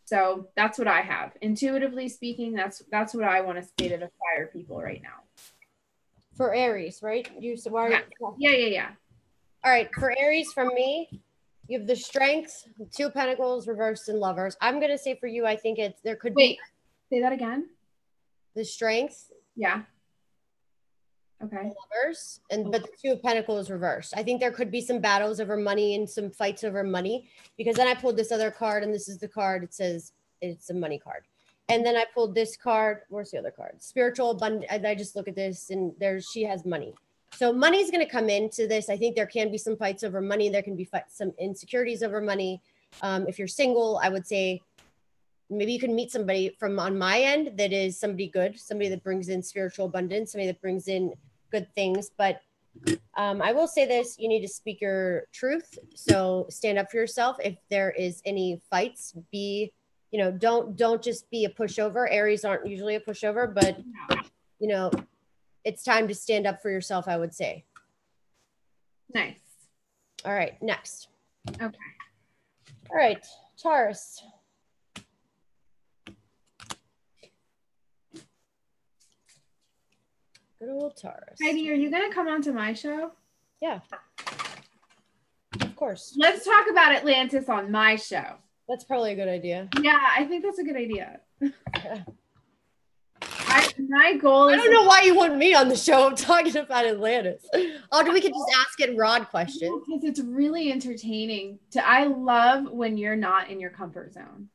So that's what I have. Intuitively speaking, that's what I want to say to the fire people right now. For Aries, right? Yeah. All right, for Aries, from me, you have the Strength, the 2 Pentacles, reversed, and Lovers. I'm gonna say for you, I think there could be. Say that again. The Strength. Yeah. Okay. Lovers, but the 2 of Pentacles reversed. I think there could be some battles over money and some fights over money, because then I pulled this other card, and this is the card. It says it's a money card. And then I pulled this card. Where's the other card? Spiritual abundance. I just look at this, and she has money. So money is going to come into this. I think there can be some fights over money. There can be some insecurities over money. If you're single, I would say maybe you can meet somebody from on my end that is somebody good, somebody that brings in spiritual abundance, somebody that brings in good things. But I will say this, you need to speak your truth. So stand up for yourself. If there is any fights, don't just be a pushover. Aries aren't usually a pushover, but it's time to stand up for yourself, I would say. Nice. All right, next. Okay. All right, Taurus. Good old Taurus. Heidi, are you going to come on to my show? Yeah. Of course. Let's talk about Atlantis on my show. That's probably a good idea. Yeah, I think that's a good idea. My goal is... I don't know why you want me on the show. I'm talking about Atlantis. Oh, we could just ask it Rod questions. Because it's really entertaining. I love when you're not in your comfort zone.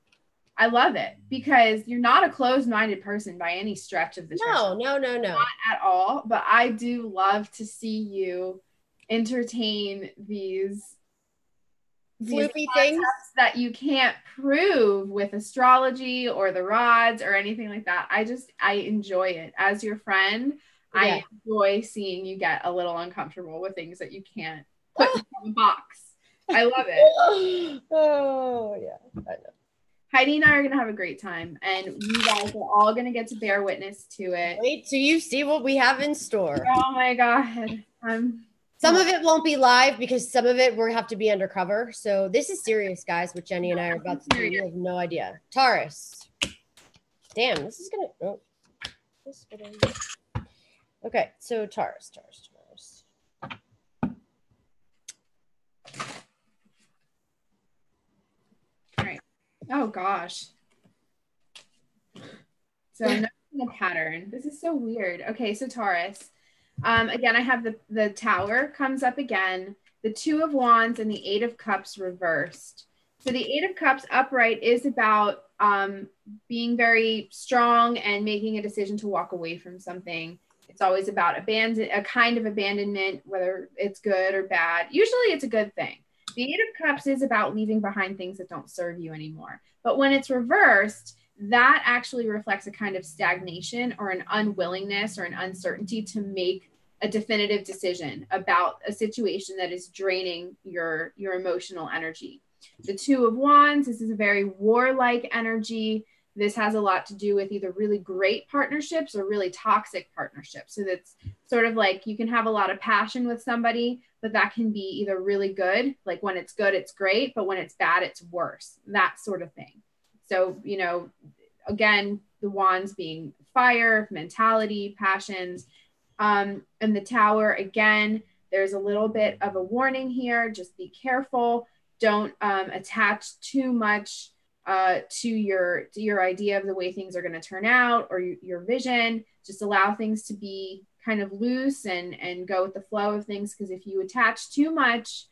I love it because you're not a closed-minded person by any stretch of the No. Not at all. But I do love to see you entertain these floopy things that you can't prove with astrology or the rods or anything like that. I enjoy it. As your friend, yeah. I enjoy seeing you get a little uncomfortable with things that you can't put in a box. I love it. Oh, yeah. I know. Heidi and I are going to have a great time, and you guys are all going to get to bear witness to it. Wait till you see what we have in store. Oh, my God. Some of it won't be live because some of it will have to be undercover. So this is serious, guys, what Jenny and I are about to do. You have no idea. Taurus. Damn, this is going to... Oh. Okay, so Taurus. All right. Oh gosh. So I'm not in a pattern. This is so weird. Okay, so Taurus. Again, I have the Tower comes up again, the Two of Wands, and the Eight of Cups reversed. So the Eight of Cups upright is about being very strong and making a decision to walk away from something. It's always about a kind of abandonment, whether it's good or bad. Usually it's a good thing. The Eight of Cups is about leaving behind things that don't serve you anymore. But when it's reversed, that actually reflects a kind of stagnation or an unwillingness or an uncertainty to make a definitive decision about a situation that is draining your emotional energy. The Two of Wands, this is a very warlike energy. This has a lot to do with either really great partnerships or really toxic partnerships. So that's sort of like you can have a lot of passion with somebody, but that can be either really good, like when it's good, it's great, but when it's bad, it's worse, that sort of thing. So, you know, again, the wands being fire, mentality, passions, and the Tower, again, there's a little bit of a warning here. Just be careful. Don't attach too much to your idea of the way things are going to turn out or your vision. Just allow things to be kind of loose and go with the flow of things. Because if you attach too much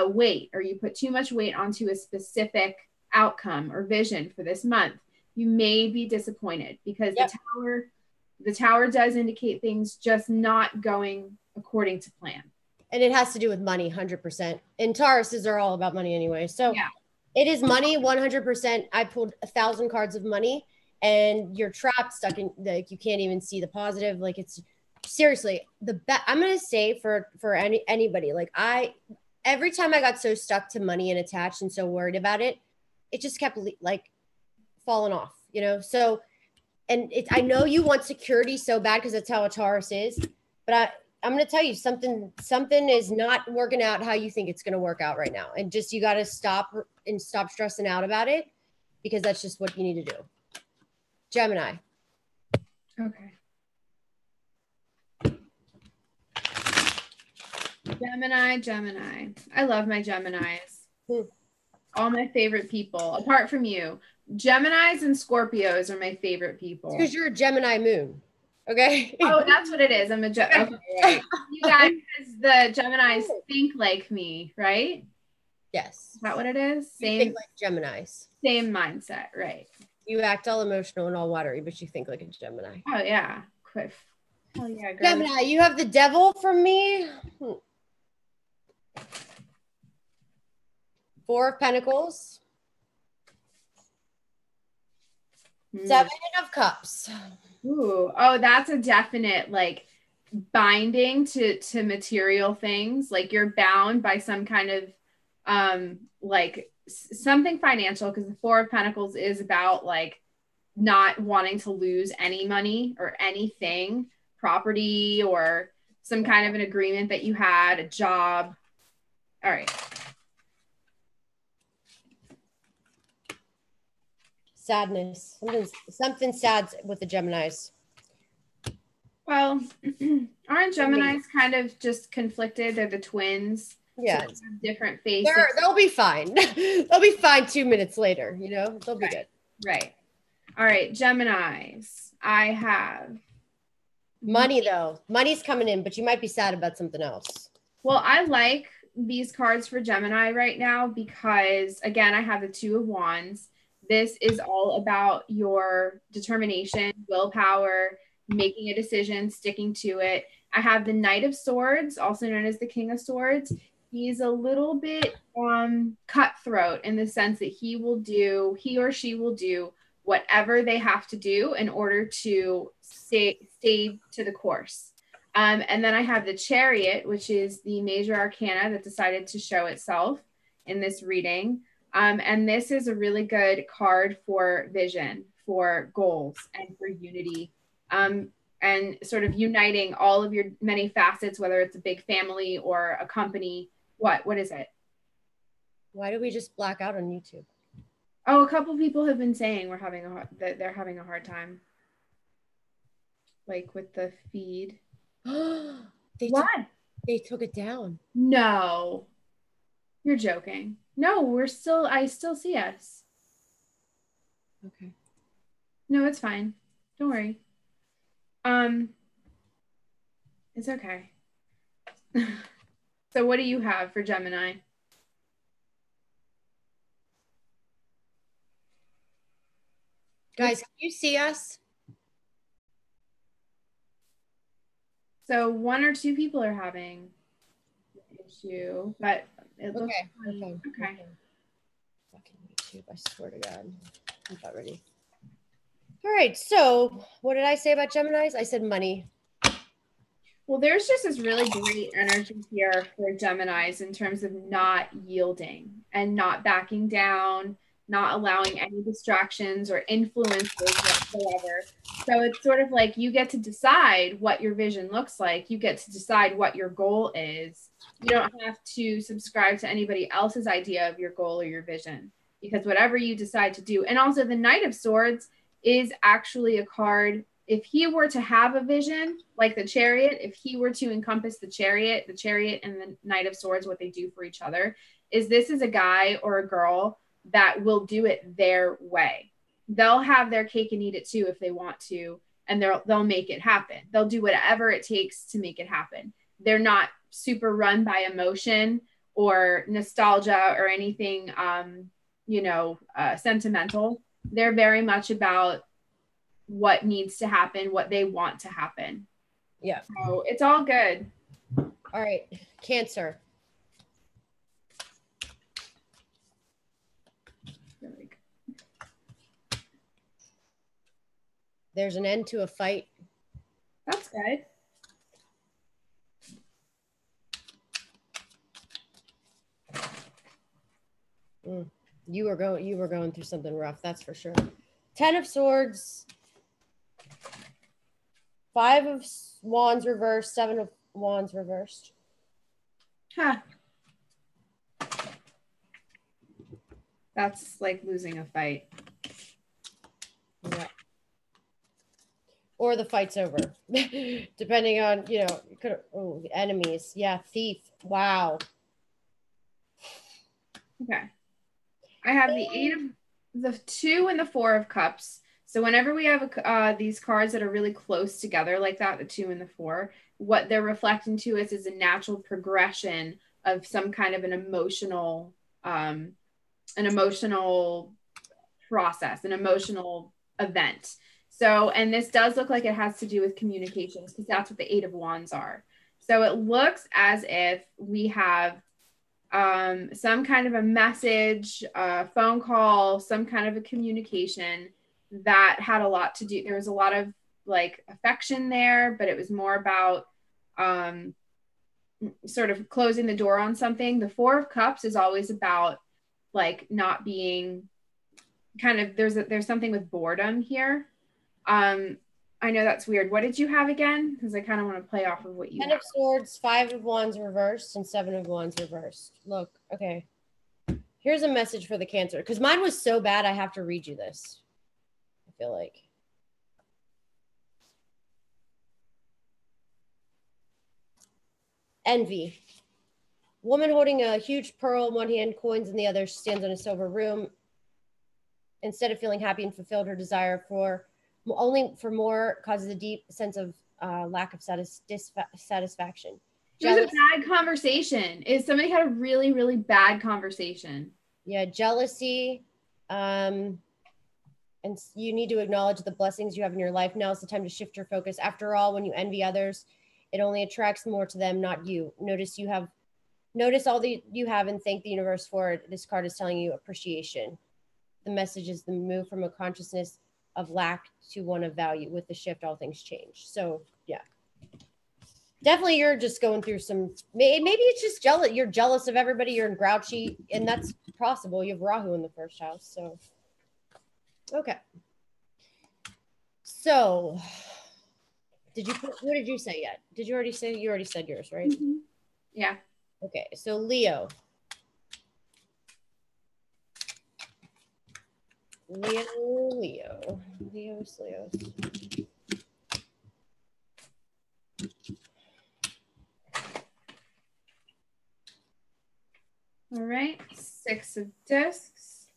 weight or you put too much weight onto a specific outcome or vision for this month, you may be disappointed because the tower does indicate things just not going according to plan. And it has to do with money, 100%. And Tauruses are all about money anyway. So yeah. It is money, 100%. I pulled 1,000 cards of money, and you're trapped, stuck in, like, you can't even see the positive. Like, it's seriously I'm gonna say for anybody, like, every time I got so stuck to money and attached and so worried about it, it just kept like falling off, you know. So, and I know you want security so bad because that's how a Taurus is, but I'm going to tell you something is not working out how you think it's going to work out right now. And just, you got to stop stressing out about it, because that's just what you need to do. Gemini. Okay. Gemini. I love my Geminis. All my favorite people, apart from you. Geminis and Scorpios are my favorite people. Because you're a Gemini moon. Okay. Oh, that's what it is. I'm a Gemini. Okay, right. You guys, the Geminis think like me, right? Yes. Is that what it is? Same. You think like Geminis. Same mindset, right? You act all emotional and all watery, but you think like a Gemini. Oh yeah, Quiff. Oh yeah, girl. Gemini, you have the devil from me. Four of Pentacles. Seven of Cups. Ooh, oh, that's a definite like binding to material things. Like you're bound by some kind of like something financial, because the Four of Pentacles is about like not wanting to lose any money or anything, property or some kind of an agreement that you had, a job. All right. Sadness. Something sad with the Geminis. Well, aren't Geminis kind of just conflicted? They're the twins. Yeah. So different faces. They'll be fine. They'll be fine 2 minutes later, you know? They'll be good. Right. All right, Geminis. I have money, though. Money's coming in, but you might be sad about something else. Well, I like these cards for Gemini right now because, again, I have the Two of Wands. This is all about your determination, willpower, making a decision, sticking to it. I have the Knight of Swords, also known as the King of Swords. He's a little bit cutthroat in the sense that he or she will do whatever they have to do in order to stay to the course. And then I have the Chariot, which is the major arcana that decided to show itself in this reading. And this is a really good card for vision, for goals, and for unity, and sort of uniting all of your many facets, whether it's a big family or a company. What is it? Why do we just black out on YouTube? Oh, a couple people have been saying that they're having a hard time, like with the feed. They took it down. No, you're joking. No, I still see us. Okay. No, it's fine. Don't worry. It's okay. So what do you have for Gemini? Guys, can you see us? So one or two people are having an issue, but it looks Okay. fine. Okay. Fucking YouTube, I swear to God. I'm not ready. All right, so what did I say about Geminis? I said money. Well, there's just this really great energy here for Geminis in terms of not yielding and not backing down, not allowing any distractions or influences whatsoever. So it's sort of like you get to decide what your vision looks like. You get to decide what your goal is. You don't have to subscribe to anybody else's idea of your goal or your vision because whatever you decide to do. And also, the Knight of Swords is actually a card. If he were to have a vision like the Chariot, if he were to encompass the Chariot and the Knight of Swords, what they do for each other is this is a guy or a girl that will do it their way. They'll have their cake and eat it too if they want to, and they'll make it happen. They'll do whatever it takes to make it happen. They're not super run by emotion or nostalgia or anything sentimental. They're very much about what needs to happen, what they want to happen. Yeah. So it's all good. All right, Cancer. There's an end to a fight. That's good. You were going through something rough, that's for sure. 10 of Swords, 5 of Wands reversed, 7 of Wands reversed. Huh. That's like losing a fight. Yeah. Or the fight's over. Depending on, enemies. Yeah, Thief. Wow. Okay. I have the 2 and the 4 of Cups. So whenever we have these cards that are really close together like that, the 2 and the 4, what they're reflecting to us is a natural progression of some kind of an emotional process, an emotional event. So, and this does look like it has to do with communications because that's what the 8 of Wands are. So it looks as if we have some kind of a message, a phone call, some kind of a communication that had a lot to do. There was a lot of like affection there, but it was more about sort of closing the door on something. The 4 of Cups is always about like not being kind of there's something with boredom here. I know that's weird. What did you have again? Because I kind of want to play off of what you 10 have. of Swords, 5 of Wands reversed, and 7 of Wands reversed. Look, okay. Here's a message for the Cancer. Because mine was so bad, I have to read you this. I feel like. Envy. Woman holding a huge pearl in one hand, coins in the other, stands in a silver room. Instead of feeling happy and fulfilled, her desire for more causes a deep sense of lack of satisfaction. It was a bad conversation. Somebody had a really, really bad conversation. Yeah, jealousy. And you need to acknowledge the blessings you have in your life. Now is the time to shift your focus. After all, when you envy others, it only attracts more to them, not you. Notice all that you have and thank the universe for it. This card is telling you appreciation. The message is the move from a consciousness of lack to one of value. With the shift, all things change. So yeah, definitely you're just going through some, maybe it's just jealous. You're jealous of everybody. You're in grouchy, and that's possible. You have Rahu in the first house. So, okay. So what did you say yet? Did you already say, you already said yours, right? Mm-hmm. Yeah. Okay. So Leo. Leo's. All right. 6 of Discs.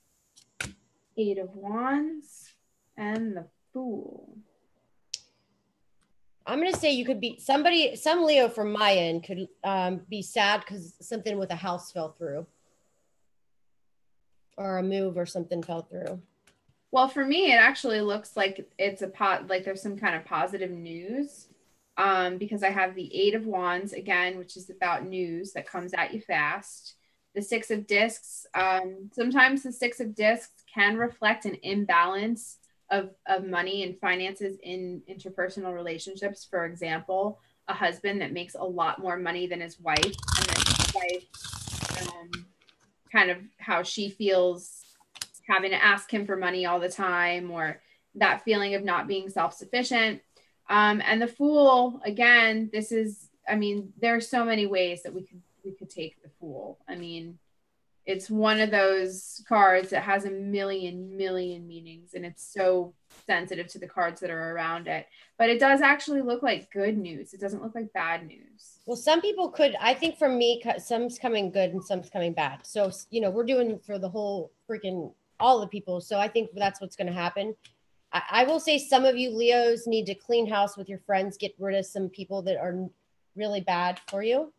Eight of Wands, and the Fool. I'm going to say you could be somebody, some Leo from my end could be sad because something with a house fell through or a move or something fell through. Well, for me, it actually looks like it's like there's some kind of positive news because I have the Eight of Wands again, which is about news that comes at you fast. The Six of Discs, sometimes the Six of Discs can reflect an imbalance of money and finances in interpersonal relationships. For example, a husband that makes a lot more money than his wife, and then his wife kind of how she feels having to ask him for money all the time, or that feeling of not being self-sufficient. And the Fool, again, this is, I mean, there are so many ways that we could take the Fool. I mean, it's one of those cards that has a million meanings, and it's so sensitive to the cards that are around it. But it does actually look like good news. It doesn't look like bad news. Well, some people could, I think for me, some's coming good and some's coming bad. So, you know, we're doing for the whole freaking, all the people. So I think that's what's going to happen. I will say some of you Leos need to clean house with your friends, get rid of some people that are really bad for you.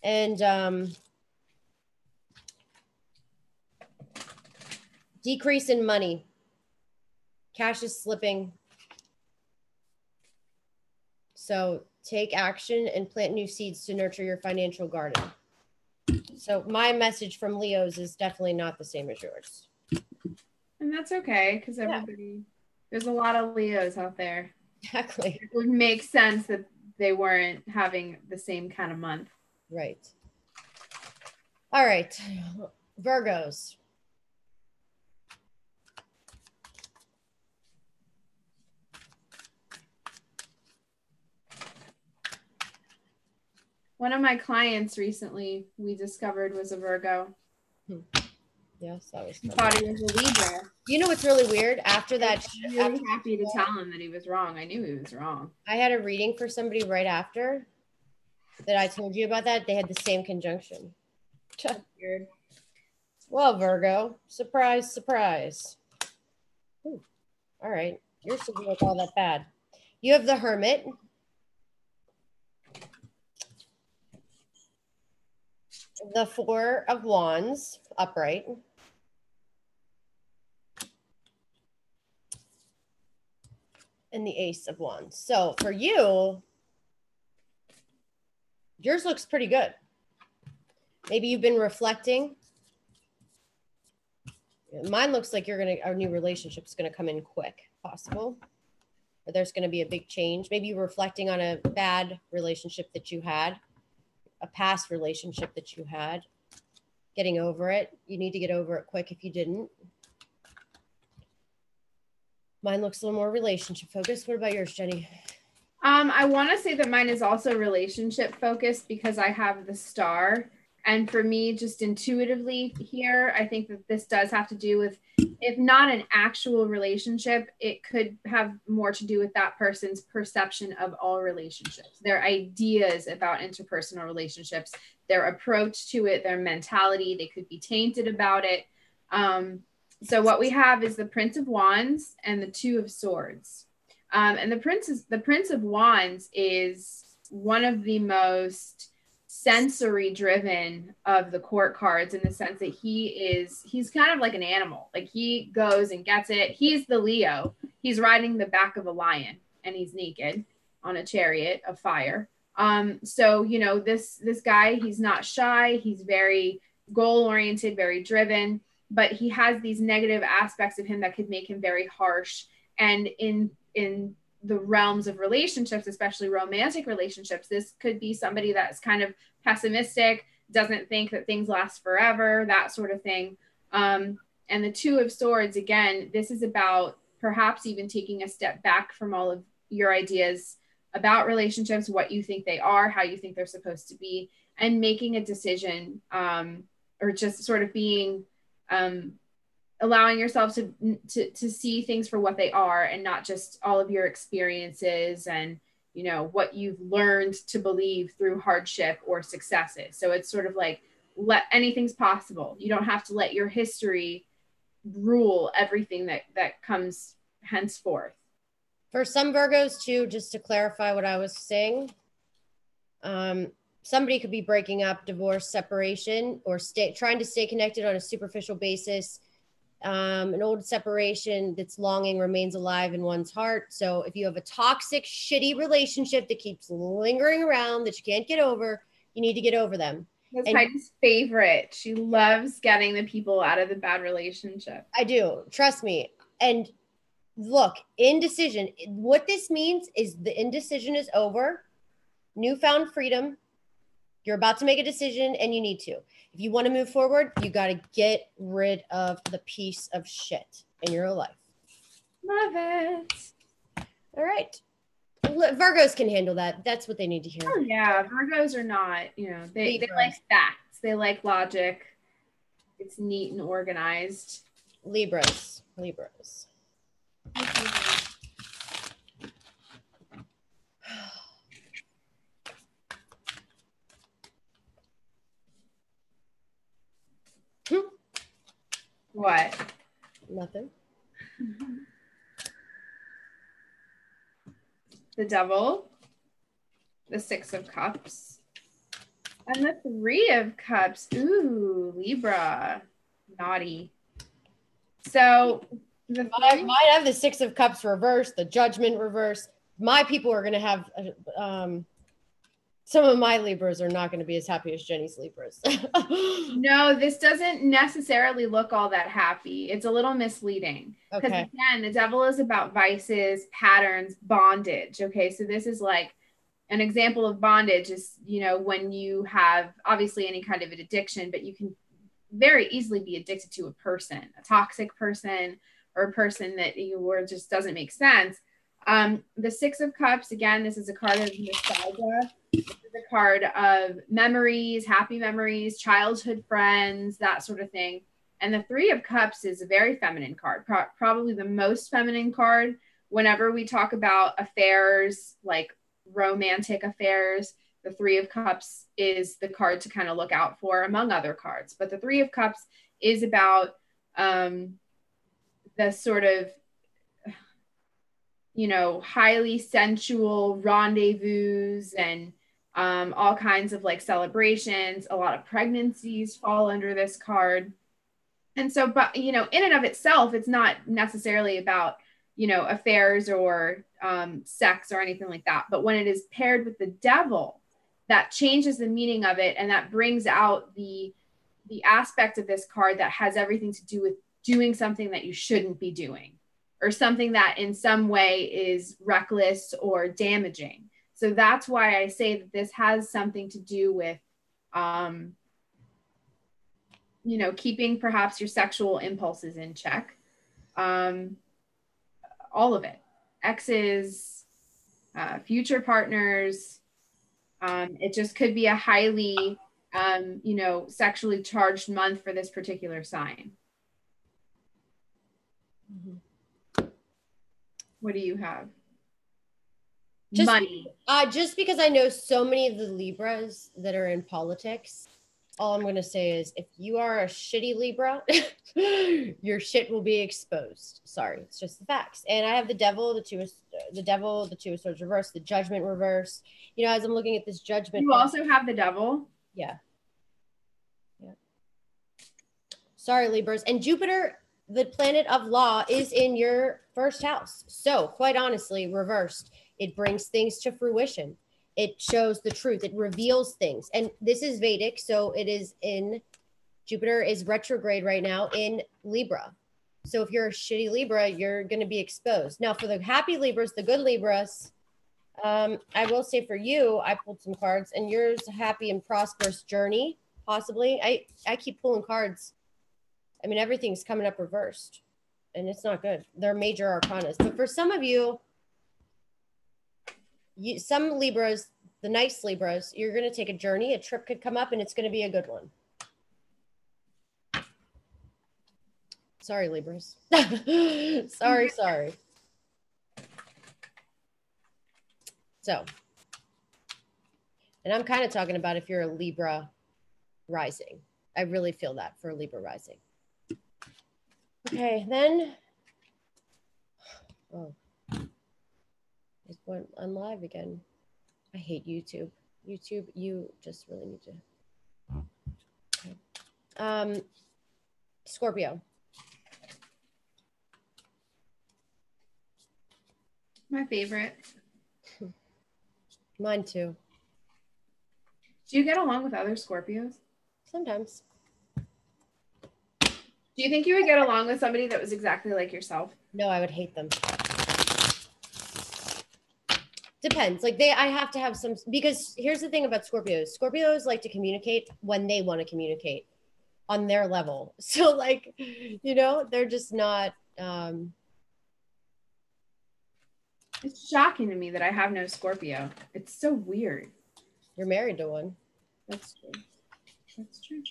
And decrease in money. Cash is slipping. So take action and plant new seeds to nurture your financial garden. So my message from Leos is definitely not the same as yours. And that's okay, because there's a lot of Leos out there. Exactly. It would make sense that they weren't having the same kind of month. Right. All right. Virgos. One of my clients recently, we discovered, was a Virgo. Yes, that was. He thought he was a Libra. You know what's really weird? After that, I'm really happy to tell him that he was wrong. I knew he was wrong. I had a reading for somebody right after that I told you about that. They had the same conjunction. Weird. Well, Virgo, surprise, surprise. Ooh. All right, yours doesn't look all that bad. You have the Hermit. The Four of Wands, upright. And the Ace of Wands. So for you, yours looks pretty good. Maybe you've been reflecting. Mine looks like our new relationship is gonna come in quick, possible. Or there's gonna be a big change. Maybe you're reflecting on a bad relationship that you had, a past relationship that you had, getting over it. You need to get over it quick if you didn't. Mine looks a little more relationship focused. What about yours, Jenny? I want to say that mine is also relationship focused because I have the Star. And for me, just intuitively here, I think that this does have to do with, if not an actual relationship, it could have more to do with that person's perception of all relationships, their ideas about interpersonal relationships, their approach to it, their mentality. They could be tainted about it. So what we have is the Prince of Wands and the Two of Swords. And the Prince of Wands is one of the most sensory driven of the court cards, in the sense that he's kind of like an animal. Like, he goes and gets it. He's the Leo. He's riding the back of a lion, and he's naked on a chariot of fire. So, you know, this guy, he's not shy. He's very goal oriented, very driven, but he has these negative aspects of him that could make him very harsh. And in the realms of relationships, especially romantic relationships, this could be somebody that's kind of pessimistic, doesn't think that things last forever, that sort of thing. And the Two of Swords, again, this is about perhaps even taking a step back from all of your ideas about relationships, what you think they are, how you think they're supposed to be, and making a decision, or just sort of being allowing yourself to see things for what they are, and not just all of your experiences and, you know, what you've learned to believe through hardship or successes. So it's sort of like, anything's possible. You don't have to let your history rule everything that comes henceforth. For some Virgos too, just to clarify what I was saying, somebody could be breaking up, divorce, separation, or trying to stay connected on a superficial basis. An old separation that's longing remains alive in one's heart. So if you have a toxic, shitty relationship that keeps lingering around that you can't get over, you need to get over them. That's Heidi's favorite. She loves getting the people out of the bad relationship. I do. Trust me. And look, indecision. What this means is the indecision is over. Newfound freedom. You're about to make a decision and you need to. If you want to move forward, you got to get rid of the piece of shit in your life. Love it. All right. Virgos can handle that. That's what they need to hear. Oh, yeah. Virgos are not, they like facts. They like logic. It's neat and organized. Libras. What? Nothing. The Devil, the Six of Cups, and the Three of Cups. Ooh, Libra. Naughty. So might have the Six of Cups reversed, the Judgment reversed. My people are going to have some of my Libras are not going to be as happy as Jenny's Libras. No, this doesn't necessarily look all that happy. It's a little misleading. Because again, the Devil is about vices, patterns, bondage. Okay, so this is like an example of bondage is, when you have obviously any kind of an addiction, but you can very easily be addicted to a person, a toxic person, or a person that just doesn't make sense. The Six of Cups, again, this is a card of nostalgia. This is a card of memories, happy memories, childhood friends, that sort of thing. And the Three of Cups is a very feminine card, probably the most feminine card. Whenever we talk about affairs, like romantic affairs, the Three of Cups is the card to kind of look out for among other cards. But the Three of Cups is about the sort of highly sensual rendezvous and all kinds of like celebrations. A lot of pregnancies fall under this card. And so, but, in and of itself, it's not necessarily about, affairs or sex or anything like that. But when it is paired with the Devil, that changes the meaning of it. And that brings out the aspect of this card that has everything to do with doing something that you shouldn't be doing, or something that in some way is reckless or damaging. So that's why I say that this has something to do with, keeping perhaps your sexual impulses in check. All of it. Exes, future partners. It just could be a highly, sexually charged month for this particular sign. Mm-hmm. What do you have? Money. Just because I know so many of the Libras that are in politics, all I'm going to say is if you are a shitty Libra, your shit will be exposed. Sorry, it's just the facts. And I have the Devil, the Two of Swords reversed, the Judgment reversed. As I'm looking at this Judgment. You also have the Devil? Yeah. Sorry, Libras. And Jupiter, the planet of law, is in your first house. So quite honestly, reversed, it brings things to fruition. It shows the truth. It reveals things. And this is Vedic. So it is Jupiter is retrograde right now in Libra. So if you're a shitty Libra, you're going to be exposed. Now for the happy Libras, the good Libras, I will say for you, I pulled some cards and yours happy and prosperous journey, possibly. I keep pulling cards. I mean, everything's coming up reversed and it's not good. They're major arcanas. But for some of you, some Libras, the nice Libras, you're going to take a journey. A trip could come up and it's going to be a good one. Sorry, Libras. sorry. So, and I'm kind of talking about if you're a Libra rising. I really feel that for a Libra rising. Okay. Okay, then. Oh, it went on live again. I hate YouTube. YouTube, you just really need to. Okay. Scorpio. My favorite. Mine too. Do you get along with other Scorpios? Sometimes. Do you think you would get along with somebody that was exactly like yourself? No, I would hate them. Depends. Like I have to have some, because here's the thing about Scorpios. Scorpios like to communicate when they want to communicate on their level. So like, you know, they're just not. It's shocking to me that I have no Scorpio. It's so weird. You're married to one. That's true. That's true.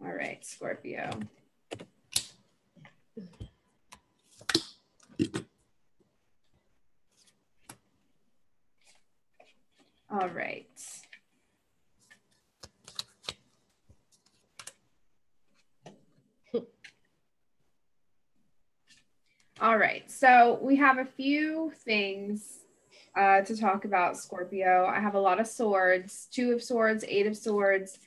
All right, Scorpio. All right. All right, so we have a few things to talk about Scorpio. I have a lot of swords, 2 of swords, 8 of swords.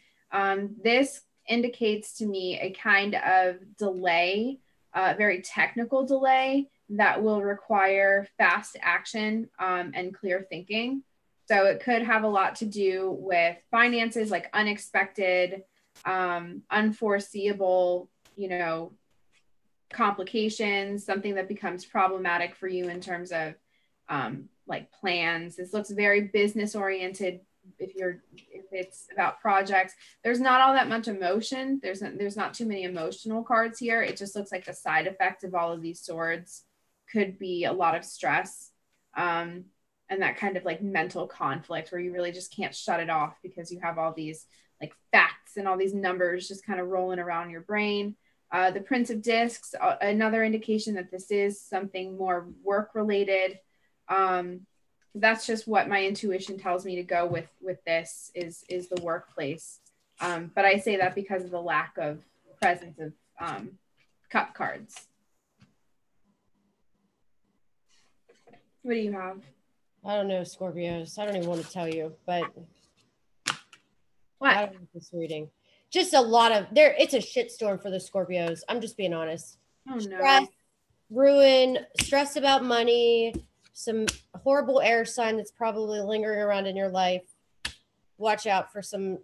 This indicates to me a kind of delay, very technical delay that will require fast action and clear thinking. So it could have a lot to do with finances, like unexpected, unforeseeable, you know, complications, something that becomes problematic for you in terms of like plans. This looks very business oriented. If it's about projects, there's not all that much emotion. There's not too many emotional cards here. It just looks like the side effect of all of these swords could be a lot of stress and that kind of like mental conflict where you really just can't shut it off because you have all these like facts and all these numbers just kind of rolling around your brain. The Prince of Discs, another indication that this is something more work related. That's just what my intuition tells me to go with this is the workplace. But I say that because of the lack of presence of cup cards. What do you have? I don't know, Scorpios. I don't even want to tell you, but What? I don't like this reading. Just a lot of there. It's a shitstorm for the Scorpios. I'm just being honest. Oh Stress, no. ruin, stress about money, some horrible air sign that's probably lingering around in your life. Watch out for some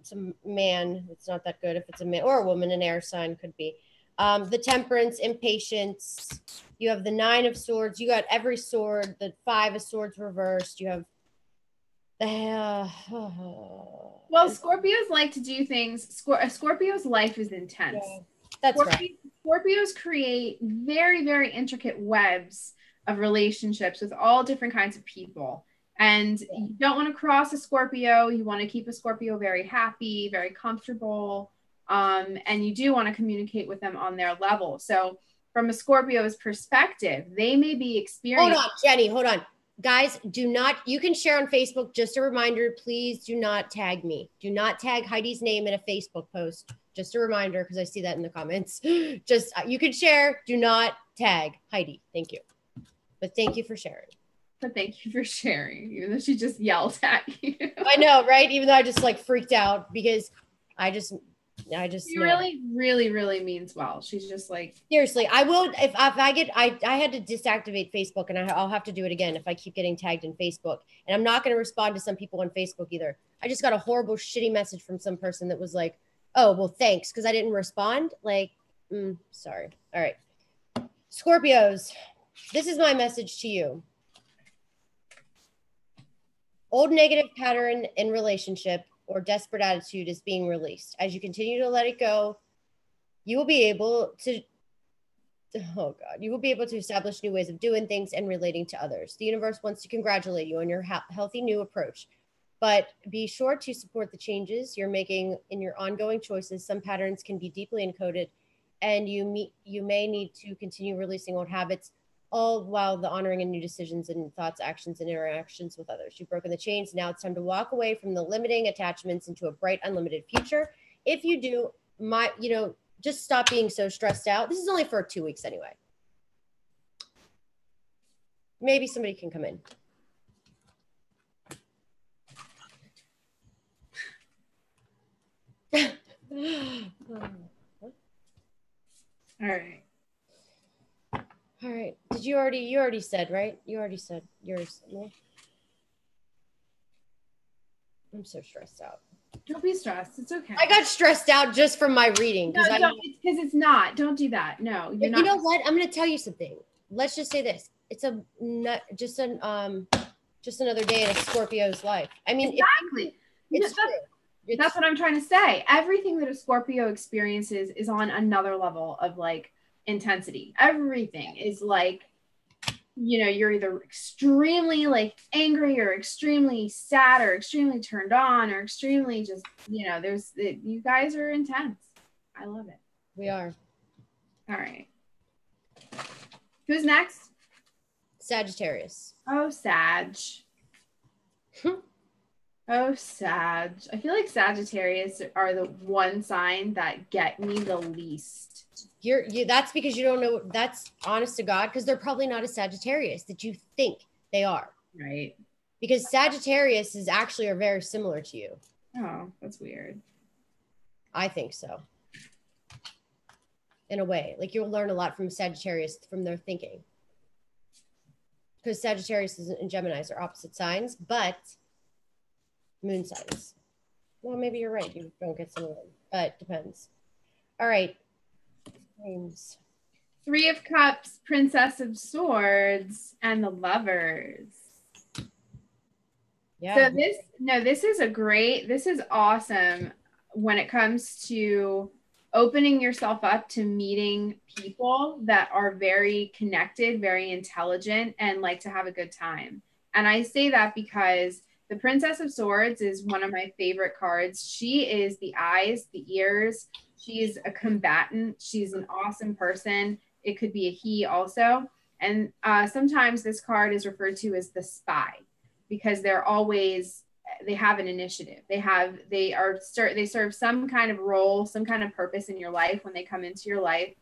man. It's not that good if it's a man or a woman. An air sign could be. The Temperance, impatience. You have the 9 of Swords. You got every sword. The 5 of Swords reversed. You have the. Well, Scorpios like to do things. A Scorpio's life is intense. Yeah, that's right. Scorpios create very, very intricate webs of relationships with all different kinds of people. And you don't want to cross a Scorpio. You want to keep a Scorpio very happy, very comfortable. And you do want to communicate with them on their level. So from a Scorpio's perspective, they may be experiencing. Hold on, Jenny, hold on. Guys, do not, you can share on Facebook. Just a reminder, please do not tag me. Do not tag Heidi's name in a Facebook post. Just a reminder, because I see that in the comments. Just, you can share, do not tag Heidi. Thank you. But thank you for sharing. But thank you for sharing, even though she just yelled at you. I know, right? Even though I just like freaked out because I just she really, really, really means well. She's just like, seriously, I will if I get I had to deactivate Facebook and I'll have to do it again if I keep getting tagged in Facebook. And I'm not going to respond to some people on Facebook either. I just got a horrible shitty message from some person that was like, "Oh, well, thanks because I didn't respond." Like, sorry. All right. Scorpios, this is my message to you. Old negative pattern in relationship or desperate attitude is being released. As you continue to let it go, you will be able to, you will be able to establish new ways of doing things and relating to others. The universe wants to congratulate you on your healthy new approach, but be sure to support the changes you're making in your ongoing choices. Some patterns can be deeply encoded, and you may need to continue releasing old habits, all while the honoring of new decisions and thoughts, actions, and interactions with others. You've broken the chains. Now it's time to walk away from the limiting attachments into a bright, unlimited future. If you do, just stop being so stressed out. This is only for 2 weeks anyway. Maybe somebody can come in. All right. All right. Did you already said, right? You already said yours. No? I'm so stressed out. Don't be stressed. It's okay. I got stressed out just from my reading. No, because it's not. Don't do that. No, you're not. You know what? I'm going to tell you something. Let's just say this. It's just another day in a Scorpio's life. I mean, exactly. It's true. That's what I'm trying to say. Everything that a Scorpio experiences is on another level of like intensity. Everything is like, you know, you're either extremely like angry or extremely sad or extremely turned on or extremely just, you know, you guys are intense. I love it. We are. All right. Who's next? Sagittarius. Oh, Sag. Oh, Sag. I feel like Sagittarius are the one sign that get me the least. That's because you don't know. That's honest to God, because they're probably not a Sagittarius that you think they are. Right. Because Sagittarius are very similar to you. Oh, that's weird. I think so. In a way, like you'll learn a lot from Sagittarius from their thinking. Because Sagittarius and Geminis are opposite signs, but moon signs. Well, maybe you're right. You don't get some of them, but it depends. All right. Names. 3 of Cups, Princess of Swords, and the Lovers. Yeah. So this is awesome when it comes to opening yourself up to meeting people that are very connected, very intelligent, and like to have a good time. And I say that because the Princess of Swords is one of my favorite cards. She is the eyes, the ears. She's a combatant. She's an awesome person. It could be a he also. And sometimes this card is referred to as the spy because they have an initiative. They serve some kind of role, some kind of purpose in your life when they come into your life,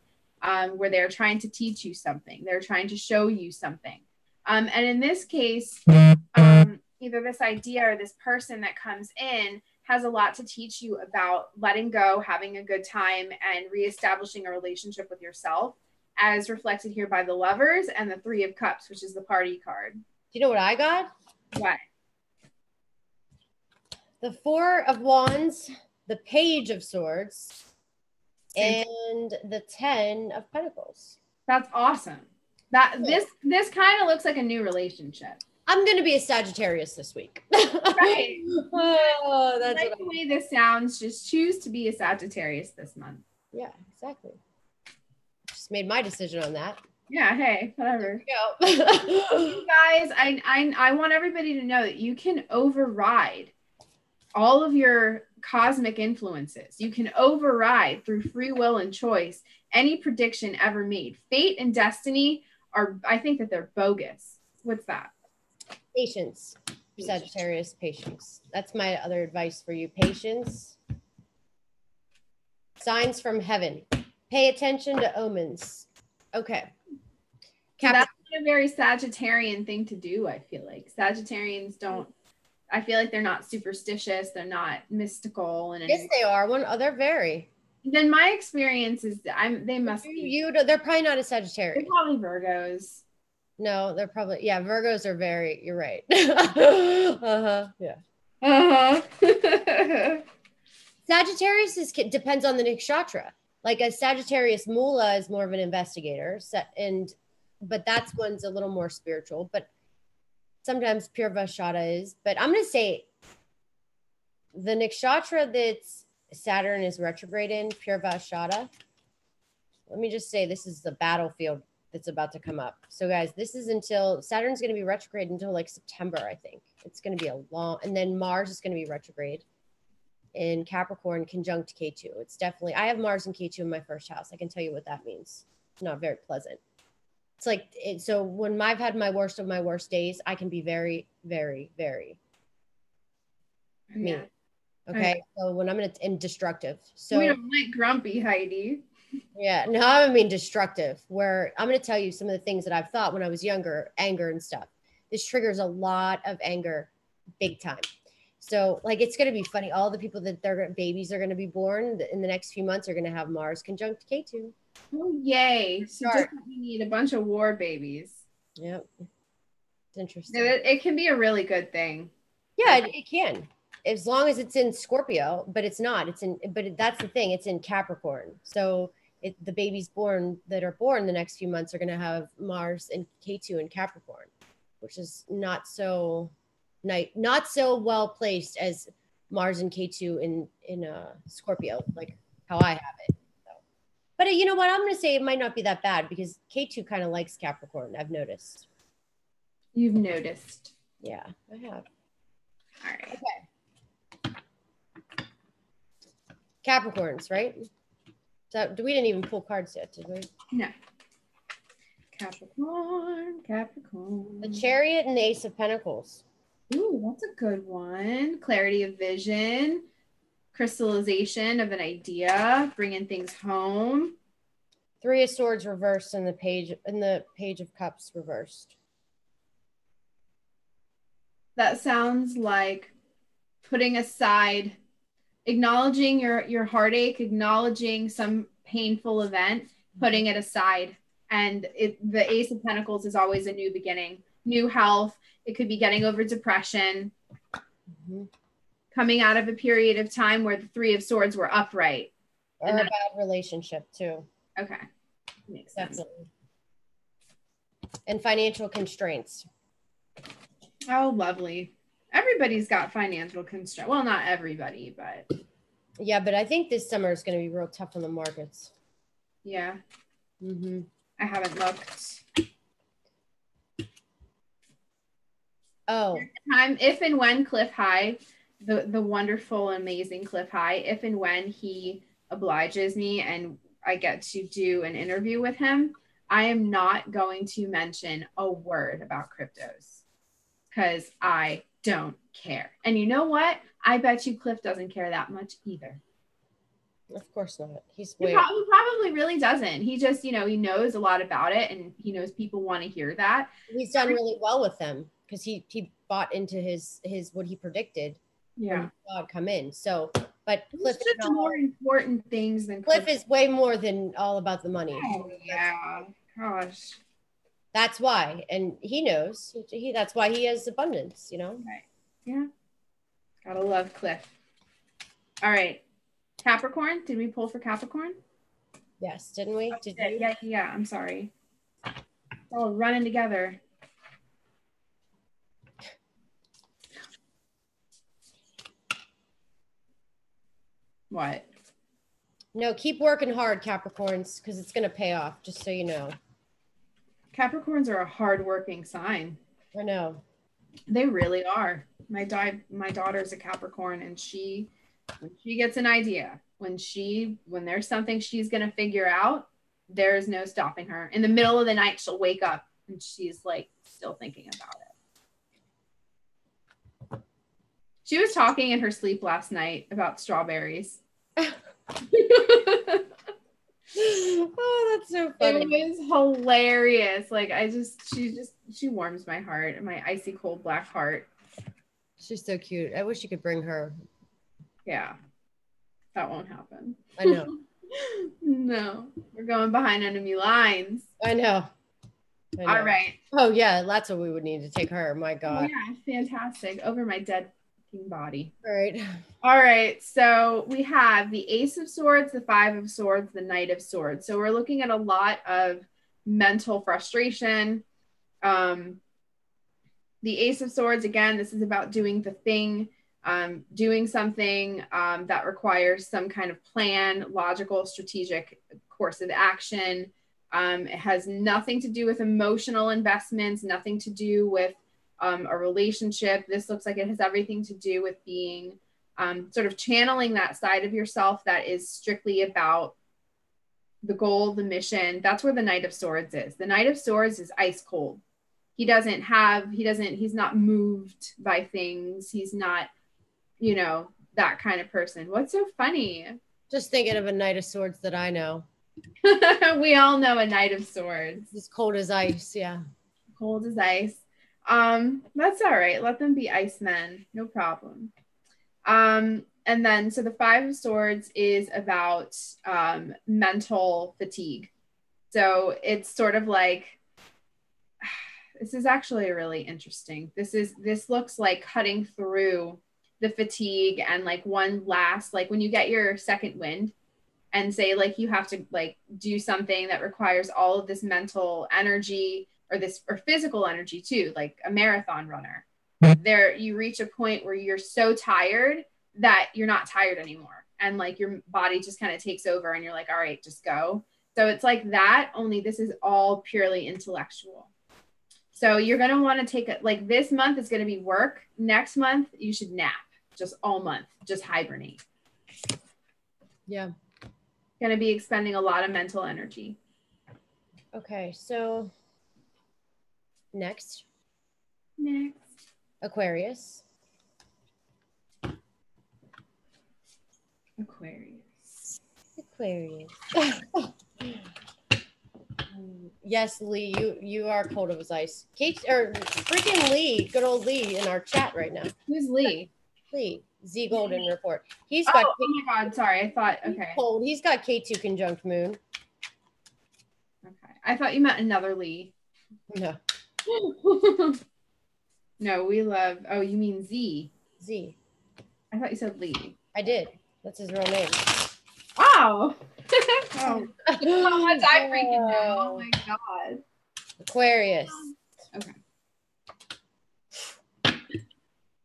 where they're trying to teach you something. They're trying to show you something. And in this case, either this idea or this person that comes in has a lot to teach you about letting go, having a good time, and reestablishing a relationship with yourself, as reflected here by the Lovers and the 3 of Cups, which is the party card. Do you know what I got? What? The 4 of Wands, the Page of Swords, and the 10 of Pentacles. That's awesome. This kind of looks like a new relationship. I'm going to be a Sagittarius this week. Right. Oh, that's like the way this sounds. Just choose to be a Sagittarius this month. Yeah, exactly. Just made my decision on that. Yeah, hey, whatever. You guys, I want everybody to know that you can override all of your cosmic influences. You can override through free will and choice any prediction ever made. Fate and destiny I think that they're bogus. What's that? Patience. Sagittarius, patience. That's my other advice for you. Patience. Signs from heaven. Pay attention to omens. Okay. So that's a very Sagittarian thing to do, I feel like. Sagittarians I feel like they're not superstitious. They're not mystical. Yes, they are. They're very. Then my experience is they must be. They're probably not a Sagittarius. They're probably Virgos. No, they're probably, Virgos are very, you're right. Uh-huh. Yeah. Uh-huh. Sagittarius depends on the nakshatra. Like a Sagittarius Mula is more of an investigator, but that's one's a little more spiritual, but sometimes Purvashada is. But I'm going to say the nakshatra that's Saturn is retrograde in, Purvashada. Let me just say this is the battlefield that's about to come up. So guys, this is until Saturn's going to be retrograde until like September, I think. It's going to be and then Mars is going to be retrograde in Capricorn conjunct K2. It's definitely, I have Mars and K2 in my first house. I can tell you what that means. It's not very pleasant. It's like, so when I've had my worst of my worst days, I can be very, very, very mean. Okay. So when I'm destructive. So we don't like grumpy, Heidi. Yeah, no, I mean destructive. Where I'm going to tell you some of the things that I've thought when I was younger, anger and stuff. This triggers a lot of anger, big time. So, like, it's going to be funny. All the people that their babies are going to be born in the next few months are going to have Mars conjunct K2. Oh, yay. So Start. just like we need a bunch of war babies. Yep. It's interesting. It can be a really good thing. Yeah, it can. As long as it's in Scorpio, but it's not. That's the thing. It's in Capricorn. So the babies born that are born the next few months are going to have Mars and K2 in Capricorn, which is not so well placed as Mars and K2 in Scorpio, like how I have it. So. But you know what? I'm going to say it might not be that bad because K2 kind of likes Capricorn. I've noticed. You've noticed. Yeah, I have. All right. Okay. Capricorns, right? So we didn't even pull cards yet, did we? No. Capricorn. The Chariot and the Ace of Pentacles. Ooh, that's a good one. Clarity of vision, crystallization of an idea, bringing things home. Three of Swords reversed and the Page of Cups reversed. That sounds like putting aside, acknowledging your heartache, acknowledging some painful event, putting it aside. And the Ace of Pentacles is always a new beginning, new health. It could be getting over depression, coming out of a period of time where the Three of Swords were upright. Or a bad relationship too. Okay. Makes sense. Definitely. And financial constraints. Oh, lovely. Everybody's got financial constraints. Well, not everybody, but. Yeah, but I think this summer is going to be real tough on the markets. Yeah. Mm-hmm. I haven't looked. Oh. If and when Cliff High, the wonderful, amazing Cliff High, if and when he obliges me and I get to do an interview with him, I am not going to mention a word about cryptos because I don't care. And you know what? I bet you Cliff doesn't care that much either. Of course not. He probably really doesn't. He just, he knows a lot about it and he knows people want to hear that. He's done really well with them because he bought into his what he predicted. Yeah. When he saw it come in. So, but Cliff is more important things than Cliff is way more than all about the money. Oh, yeah. Gosh. That's why. And he knows. That's why he has abundance, Right. Yeah. Gotta love Cliff. All right. Capricorn. Did we pull for Capricorn? Yes, didn't we? Did you? Yeah. I'm sorry. It's all running together. What? No, keep working hard, Capricorns, because it's going to pay off, just so you know. Capricorns are a hardworking sign. I know. They really are. My daughter's a Capricorn, and when she gets an idea, when there's something she's going to figure out, there's no stopping her. In the middle of the night, she'll wake up and she's like still thinking about it. She was talking in her sleep last night about strawberries. Oh, that's so funny. It was hilarious. Like she warms my heart, my icy cold black heart. She's so cute. I wish you could bring her. Yeah, that won't happen. I know. No, we're going behind enemy lines. I know. All right. Oh yeah, that's what we would need to take her. My God. Oh, yeah, fantastic. Over my dead body. All right. So we have the Ace of Swords, the Five of Swords, the Knight of Swords. So we're looking at a lot of mental frustration. The Ace of Swords, again, this is about doing the thing, doing something that requires some kind of plan, logical, strategic course of action. It has nothing to do with emotional investments, nothing to do with a relationship. This looks like it has everything to do with being sort of channeling that side of yourself that is strictly about the goal, the mission. That's where the Knight of Swords is. The Knight of Swords is ice cold. He's not moved by things. He's not, that kind of person. What's so funny? Just thinking of a Knight of Swords that I know. We all know a Knight of Swords. It's cold as ice. Yeah. Cold as ice. That's all right. Let them be icemen. No problem. And then, so the Five of Swords is about mental fatigue. So it's sort of like, this is actually really interesting. This looks like cutting through the fatigue and like one last, like when you get your second wind and say like you have to like do something that requires all of this mental energy or physical energy too, like a marathon runner. There you reach a point where you're so tired that you're not tired anymore. And like your body just kind of takes over and you're like, all right, just go. So it's like that, only this is all purely intellectual. So you're going to want to take it like this month is going to be work. Next month, you should nap just all month, just hibernate. Yeah. Going to be expending a lot of mental energy. Okay. So next. Aquarius. Yes, Lee, you are cold as ice. Kate or freaking Lee, good old Lee in our chat right now. Who's Lee? Lee, Z Golden report. He's got. Oh my God! Sorry, I thought. Okay. Cold. He's got K2 conjunct Moon. Okay, I thought you meant another Lee. No. No, we love. Oh, you mean Z? Z. I thought you said Lee. I did. That's his real name. Wow. Oh, how much I freaking know. Oh my God. Aquarius. Okay.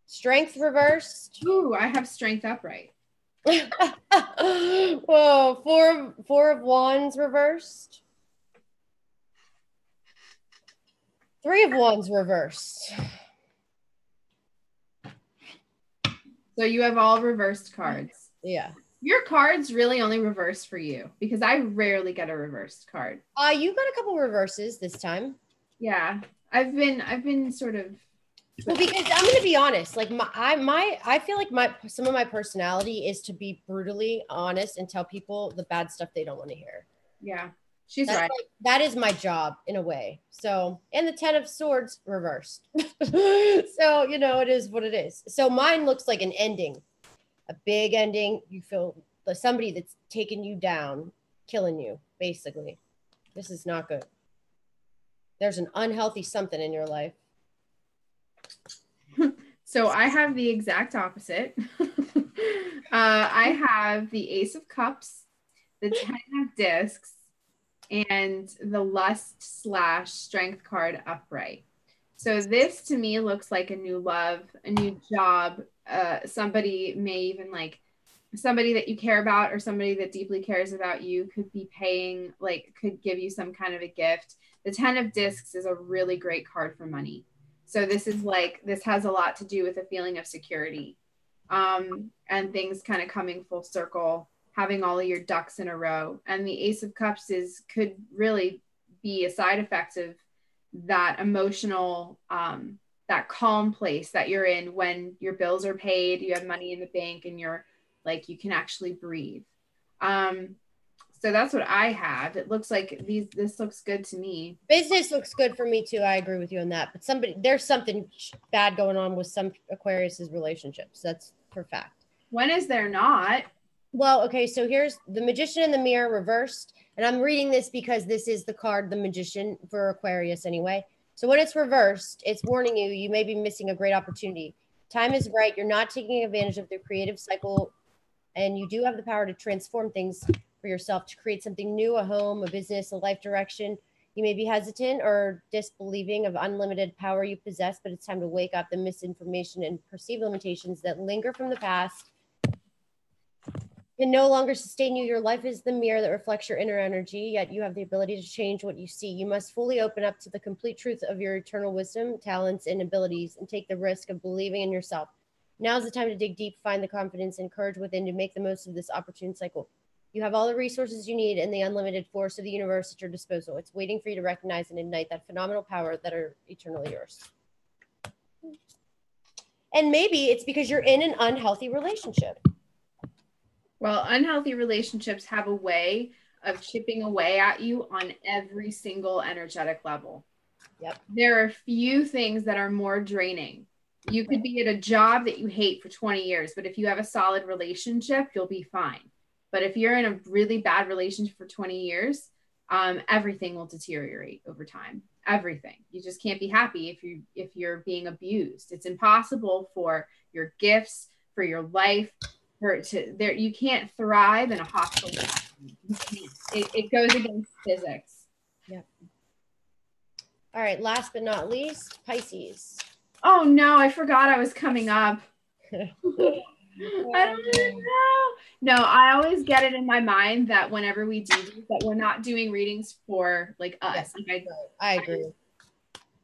Strength reversed. Ooh, I have strength upright. Whoa, four of wands reversed. 3 of wands reversed. So you have all reversed cards. Yeah. Your cards really only reverse for you because I rarely get a reversed card. You got a couple reverses this time. Yeah. I've been sort of. Well, because I'm going to be honest, like I feel like some of my personality is to be brutally honest and tell people the bad stuff they don't want to hear. Yeah. She's right. Like, that is my job in a way. So, and the 10 of swords reversed. So, you know, it is what it is. So mine looks like an ending, a big ending. You feel somebody that's taking you down, killing you, basically. This is not good. There's an unhealthy something in your life. So I have the exact opposite. I have the Ace of Cups, the 10 of Discs, and the Lust/Strength card upright. So this to me looks like a new love, a new job. Somebody may even like somebody that you care about or somebody that deeply cares about you could be paying, like could give you some kind of a gift. The 10 of Discs is a really great card for money. So this has a lot to do with a feeling of security and things kind of coming full circle, having all of your ducks in a row. And the Ace of Cups could really be a side effect of that emotional, that calm place that you're in when your bills are paid, you have money in the bank, and you're like, you can actually breathe. So that's what I have. It looks like this looks good to me. Business looks good for me too. I agree with you on that. But there's something bad going on with some Aquarius's relationships. That's for fact. When is there not? Well, okay, so here's the Magician and the Mirror reversed. And I'm reading this because this is the card, the Magician, for Aquarius anyway. So when it's reversed, it's warning you, you may be missing a great opportunity. Time is right. You're not taking advantage of the creative cycle. And you do have the power to transform things for yourself, to create something new, a home, a business, a life direction. You may be hesitant or disbelieving of unlimited power you possess, but it's time to wake up. The misinformation and perceived limitations that linger from the past can no longer sustain you. Your life is the mirror that reflects your inner energy, yet you have the ability to change what you see. You must fully open up to the complete truth of your eternal wisdom, talents, and abilities, and take the risk of believing in yourself. Now's the time to dig deep, find the confidence and courage within to make the most of this opportune cycle. You have all the resources you need and the unlimited force of the universe at your disposal. It's waiting for you to recognize and ignite that phenomenal power that are eternally yours. And maybe it's because you're in an unhealthy relationship. Well, unhealthy relationships have a way of chipping away at you on every single energetic level. Yep. There are few things that are more draining. You could be at a job that you hate for 20 years, but if you have a solid relationship, you'll be fine. But if you're in a really bad relationship for 20 years, everything will deteriorate over time. Everything. You just can't be happy if you're being abused. It's impossible for your gifts, for your life, you can't thrive in a hostile environment. It goes against physics. Yeah. All right. Last but not least, Pisces. Oh no, I forgot I was coming up. I don't even know. No, I always get it in my mind that whenever we do this, that we're not doing readings for like us. Yeah, like I agree.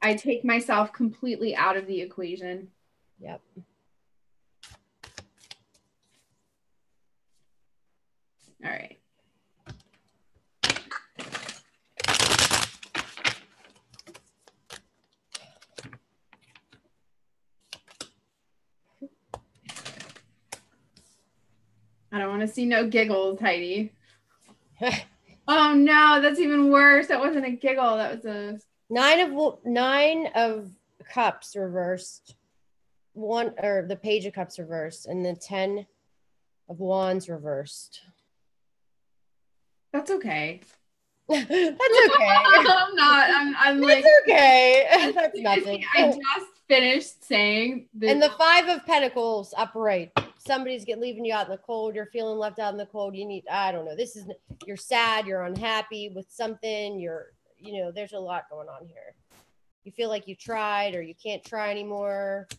I take myself completely out of the equation. Yep. All right. I don't want to see no giggles, Heidi. Oh no, that's even worse. That wasn't a giggle. That was a nine of cups reversed. One, or the page of cups reversed, and the 10 of wands reversed. That's okay. That's okay. I'm like, okay. That's nothing. I just finished saying and the 5 of pentacles upright. Somebody's leaving you out in the cold. You're feeling left out in the cold. You need, I don't know. You're sad. You're unhappy with something. There's a lot going on here. You feel like you tried or you can't try anymore.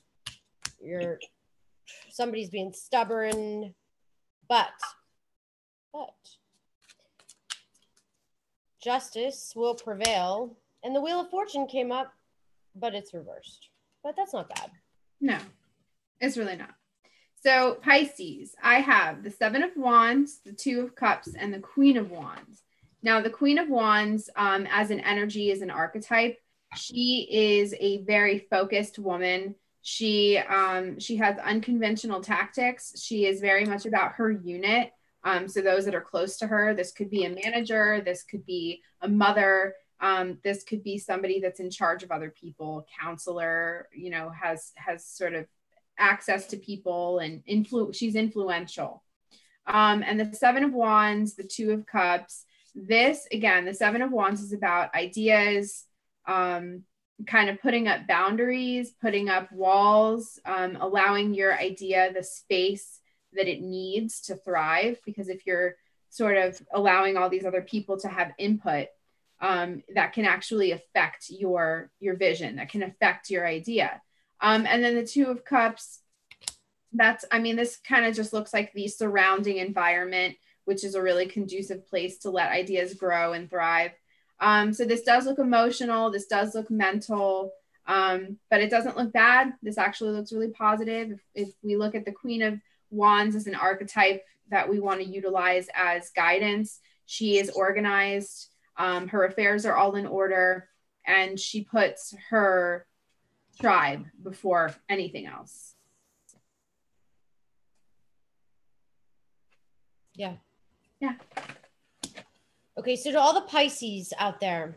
Somebody's being stubborn, but justice will prevail. And the Wheel of Fortune came up, but it's reversed. But that's not bad. No, it's really not. So Pisces, I have the 7 of Wands, the 2 of Cups, and the Queen of Wands. Now, the Queen of Wands, as an energy, is an archetype. She is a very focused woman. She has unconventional tactics. She is very much about her unit. So those that are close to her, this could be a manager, this could be a mother, this could be somebody that's in charge of other people, counselor, has sort of access to people, and she's influential. And the 7 of Wands, the 2 of Cups, this, again, the 7 of Wands is about ideas, kind of putting up boundaries, putting up walls, allowing your idea the space that it needs to thrive. Because if you're sort of allowing all these other people to have input, that can actually affect your vision, that can affect your idea. And then the 2 of Cups, this kind of just looks like the surrounding environment, which is a really conducive place to let ideas grow and thrive. So this does look emotional. This does look mental, but it doesn't look bad. This actually looks really positive. If we look at the Queen of Wands as an archetype that we want to utilize as guidance, she is organized. Her affairs are all in order, and she puts her tribe before anything else. Yeah. Okay, so to all the Pisces out there,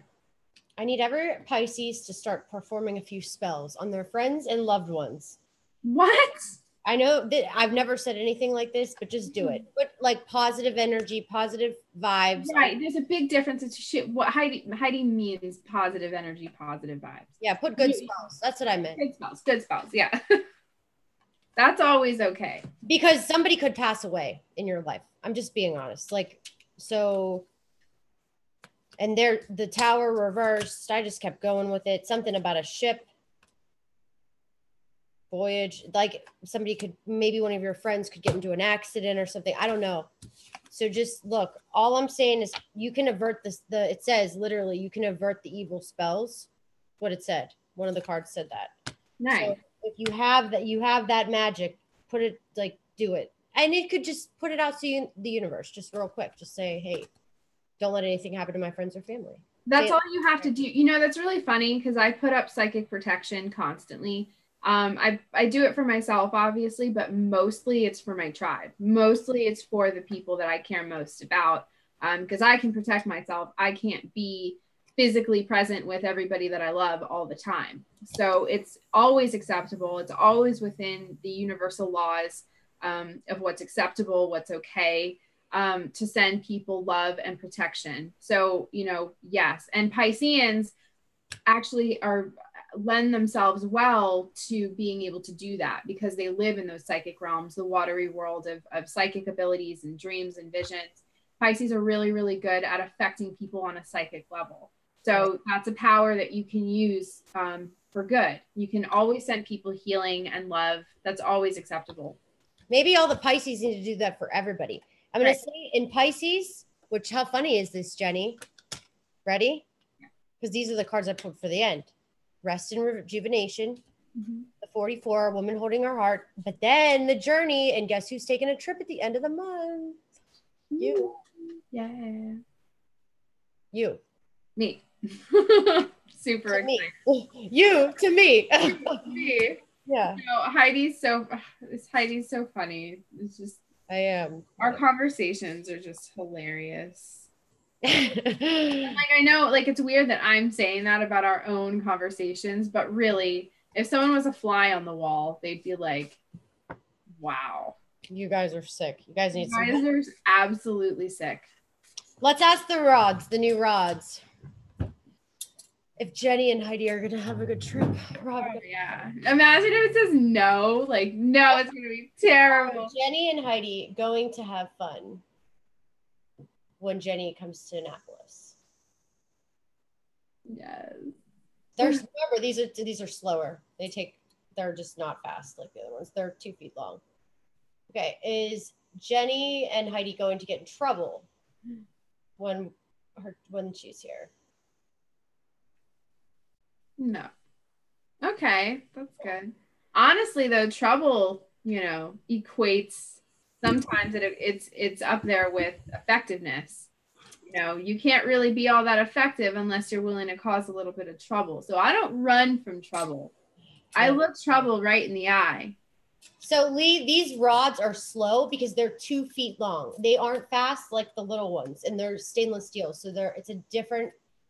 I need every Pisces to start performing a few spells on their friends and loved ones. What? I know that I've never said anything like this, but just do it. Put like positive energy, positive vibes. Right. There's a big difference. It's what Heidi means positive energy, positive vibes. Yeah, put good spells. That's what I meant. Good spells. Yeah. That's always okay. Because somebody could pass away in your life. I'm just being honest. And the tower reversed. I just kept going with it. Something about a ship voyage, like maybe one of your friends could get into an accident or something. I don't know. So just look, all I'm saying is you can avert this. It says literally you can avert the evil spells. What it said. One of the cards said that. Nice. So if you have that magic, put it, do it. And it could just put it out to the universe, just real quick. Just say, hey, don't let anything happen to my friends or family. That's all you have to do. That's really funny because I put up psychic protection constantly. I do it for myself, obviously, but mostly it's for my tribe. Mostly it's for the people that I care most about. because I can protect myself. I can't be physically present with everybody that I love all the time. So it's always acceptable. It's always within the universal laws of what's acceptable, what's okay, to send people love and protection. So, yes. And Pisceans actually lend themselves well to being able to do that because they live in those psychic realms, the watery world of psychic abilities and dreams and visions. Pisces are really, really good at affecting people on a psychic level. So that's a power that you can use for good. You can always send people healing and love. That's always acceptable. Maybe all the Pisces need to do that for everybody. I'm going to say in Pisces, which how funny is this, Jenny? Ready? Because these are the cards I put for the end. Rest and rejuvenation. The 44, woman holding her heart. But then the journey, and guess who's taking a trip at the end of the month? You. Yeah. You. Me. Super excited. You to me. Me. Yeah. Heidi's so funny. It's just I am. Our conversations are just hilarious. I know, it's weird that I'm saying that about our own conversations, but really, if someone was a fly on the wall, they'd be like, wow. You guys are sick. You guys need some. You guys are absolutely sick. Let's ask the rods, the new rods. If Jenny and Heidi are gonna have a good trip. Yeah. Imagine if it says no. No, it's gonna be terrible. Jenny and Heidi going to have fun when Jenny comes to Annapolis. Yes. Remember, these are slower. They're just not fast like the other ones. They're 2 feet long. Okay, is Jenny and Heidi going to get in trouble when she's here? No. Okay, that's good. Honestly, though, trouble, equates sometimes it's up there with effectiveness. You can't really be all that effective unless you're willing to cause a little bit of trouble. So I don't run from trouble. I look trouble right in the eye. So Lee, these rods are slow because they're 2 feet long. They aren't fast like the little ones, and they're stainless steel. So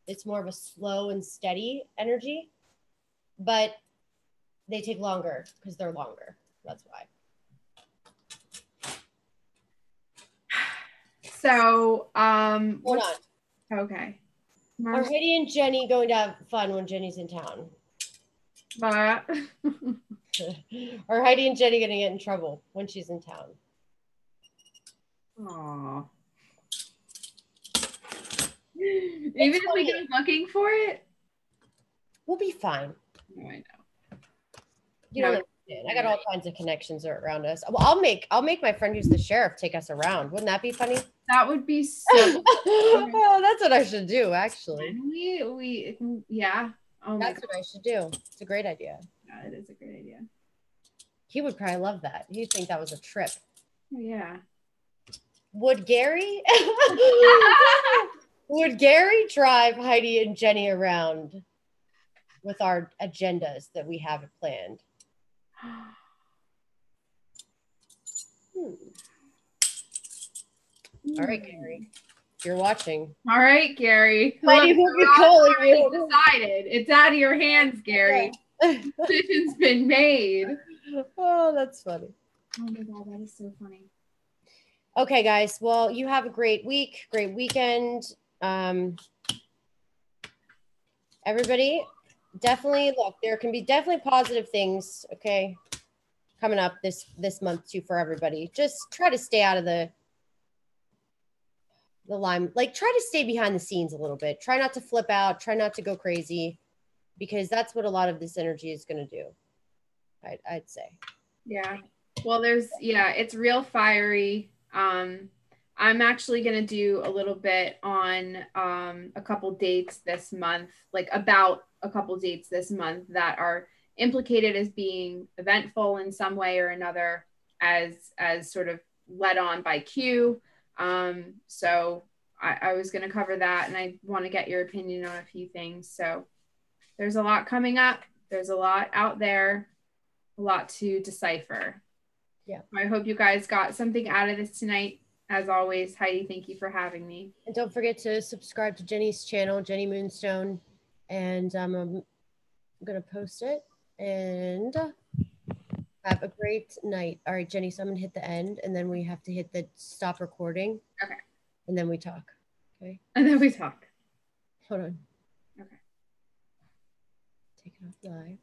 it's more of a slow and steady energy, but they take longer because they're longer. That's why. So, hold on. Okay. Are Heidi and Jenny going to have fun when Jenny's in town? Are Heidi and Jenny going to get in trouble when she's in town? Aww. Even if we go looking for it, we'll be fine. No, I know. You know, I got all kinds of connections around us. Well, I'll make my friend who's the sheriff take us around. Wouldn't that be funny? That would be so. Oh, that's what I should do, actually. Yeah. Oh, that's what I should do. It's a great idea. Yeah, it is a great idea. He would probably love that. He'd think that was a trip. Yeah. Would Gary? Would Gary drive Heidi and Jenny around with our agendas that we have planned? All right, Gary, if you're watching. All right, Gary. Heidi will be calling you. Decided. It's out of your hands, Gary. Decision's been made. Oh, that's funny. Oh my God, that is so funny. Okay, guys. Well, you have a great week, great weekend. Everybody, definitely look. There can be definitely positive things. Okay, coming up this month too for everybody. Just try to stay out of the line. Try to stay behind the scenes a little bit. Try not to flip out. Try not to go crazy, because that's what a lot of this energy is going to do. I'd say. Yeah. Well, it's real fiery. I'm actually going to do a little bit on a couple dates this month, about a couple dates this month that are implicated as being eventful in some way or another, as sort of led on by Q. So I was going to cover that, and I want to get your opinion on a few things. So there's a lot coming up. There's a lot out there, a lot to decipher. Yeah. I hope you guys got something out of this tonight. As always, Heidi, thank you for having me. And don't forget to subscribe to Jenny's channel, Jenny Moonstone. And I'm going to post it. And have a great night. All right, Jenny, so I'm going to hit the end. And then we have to hit the stop recording. Okay. And then we talk. Okay. And then we talk. Hold on. Okay. Take it off live.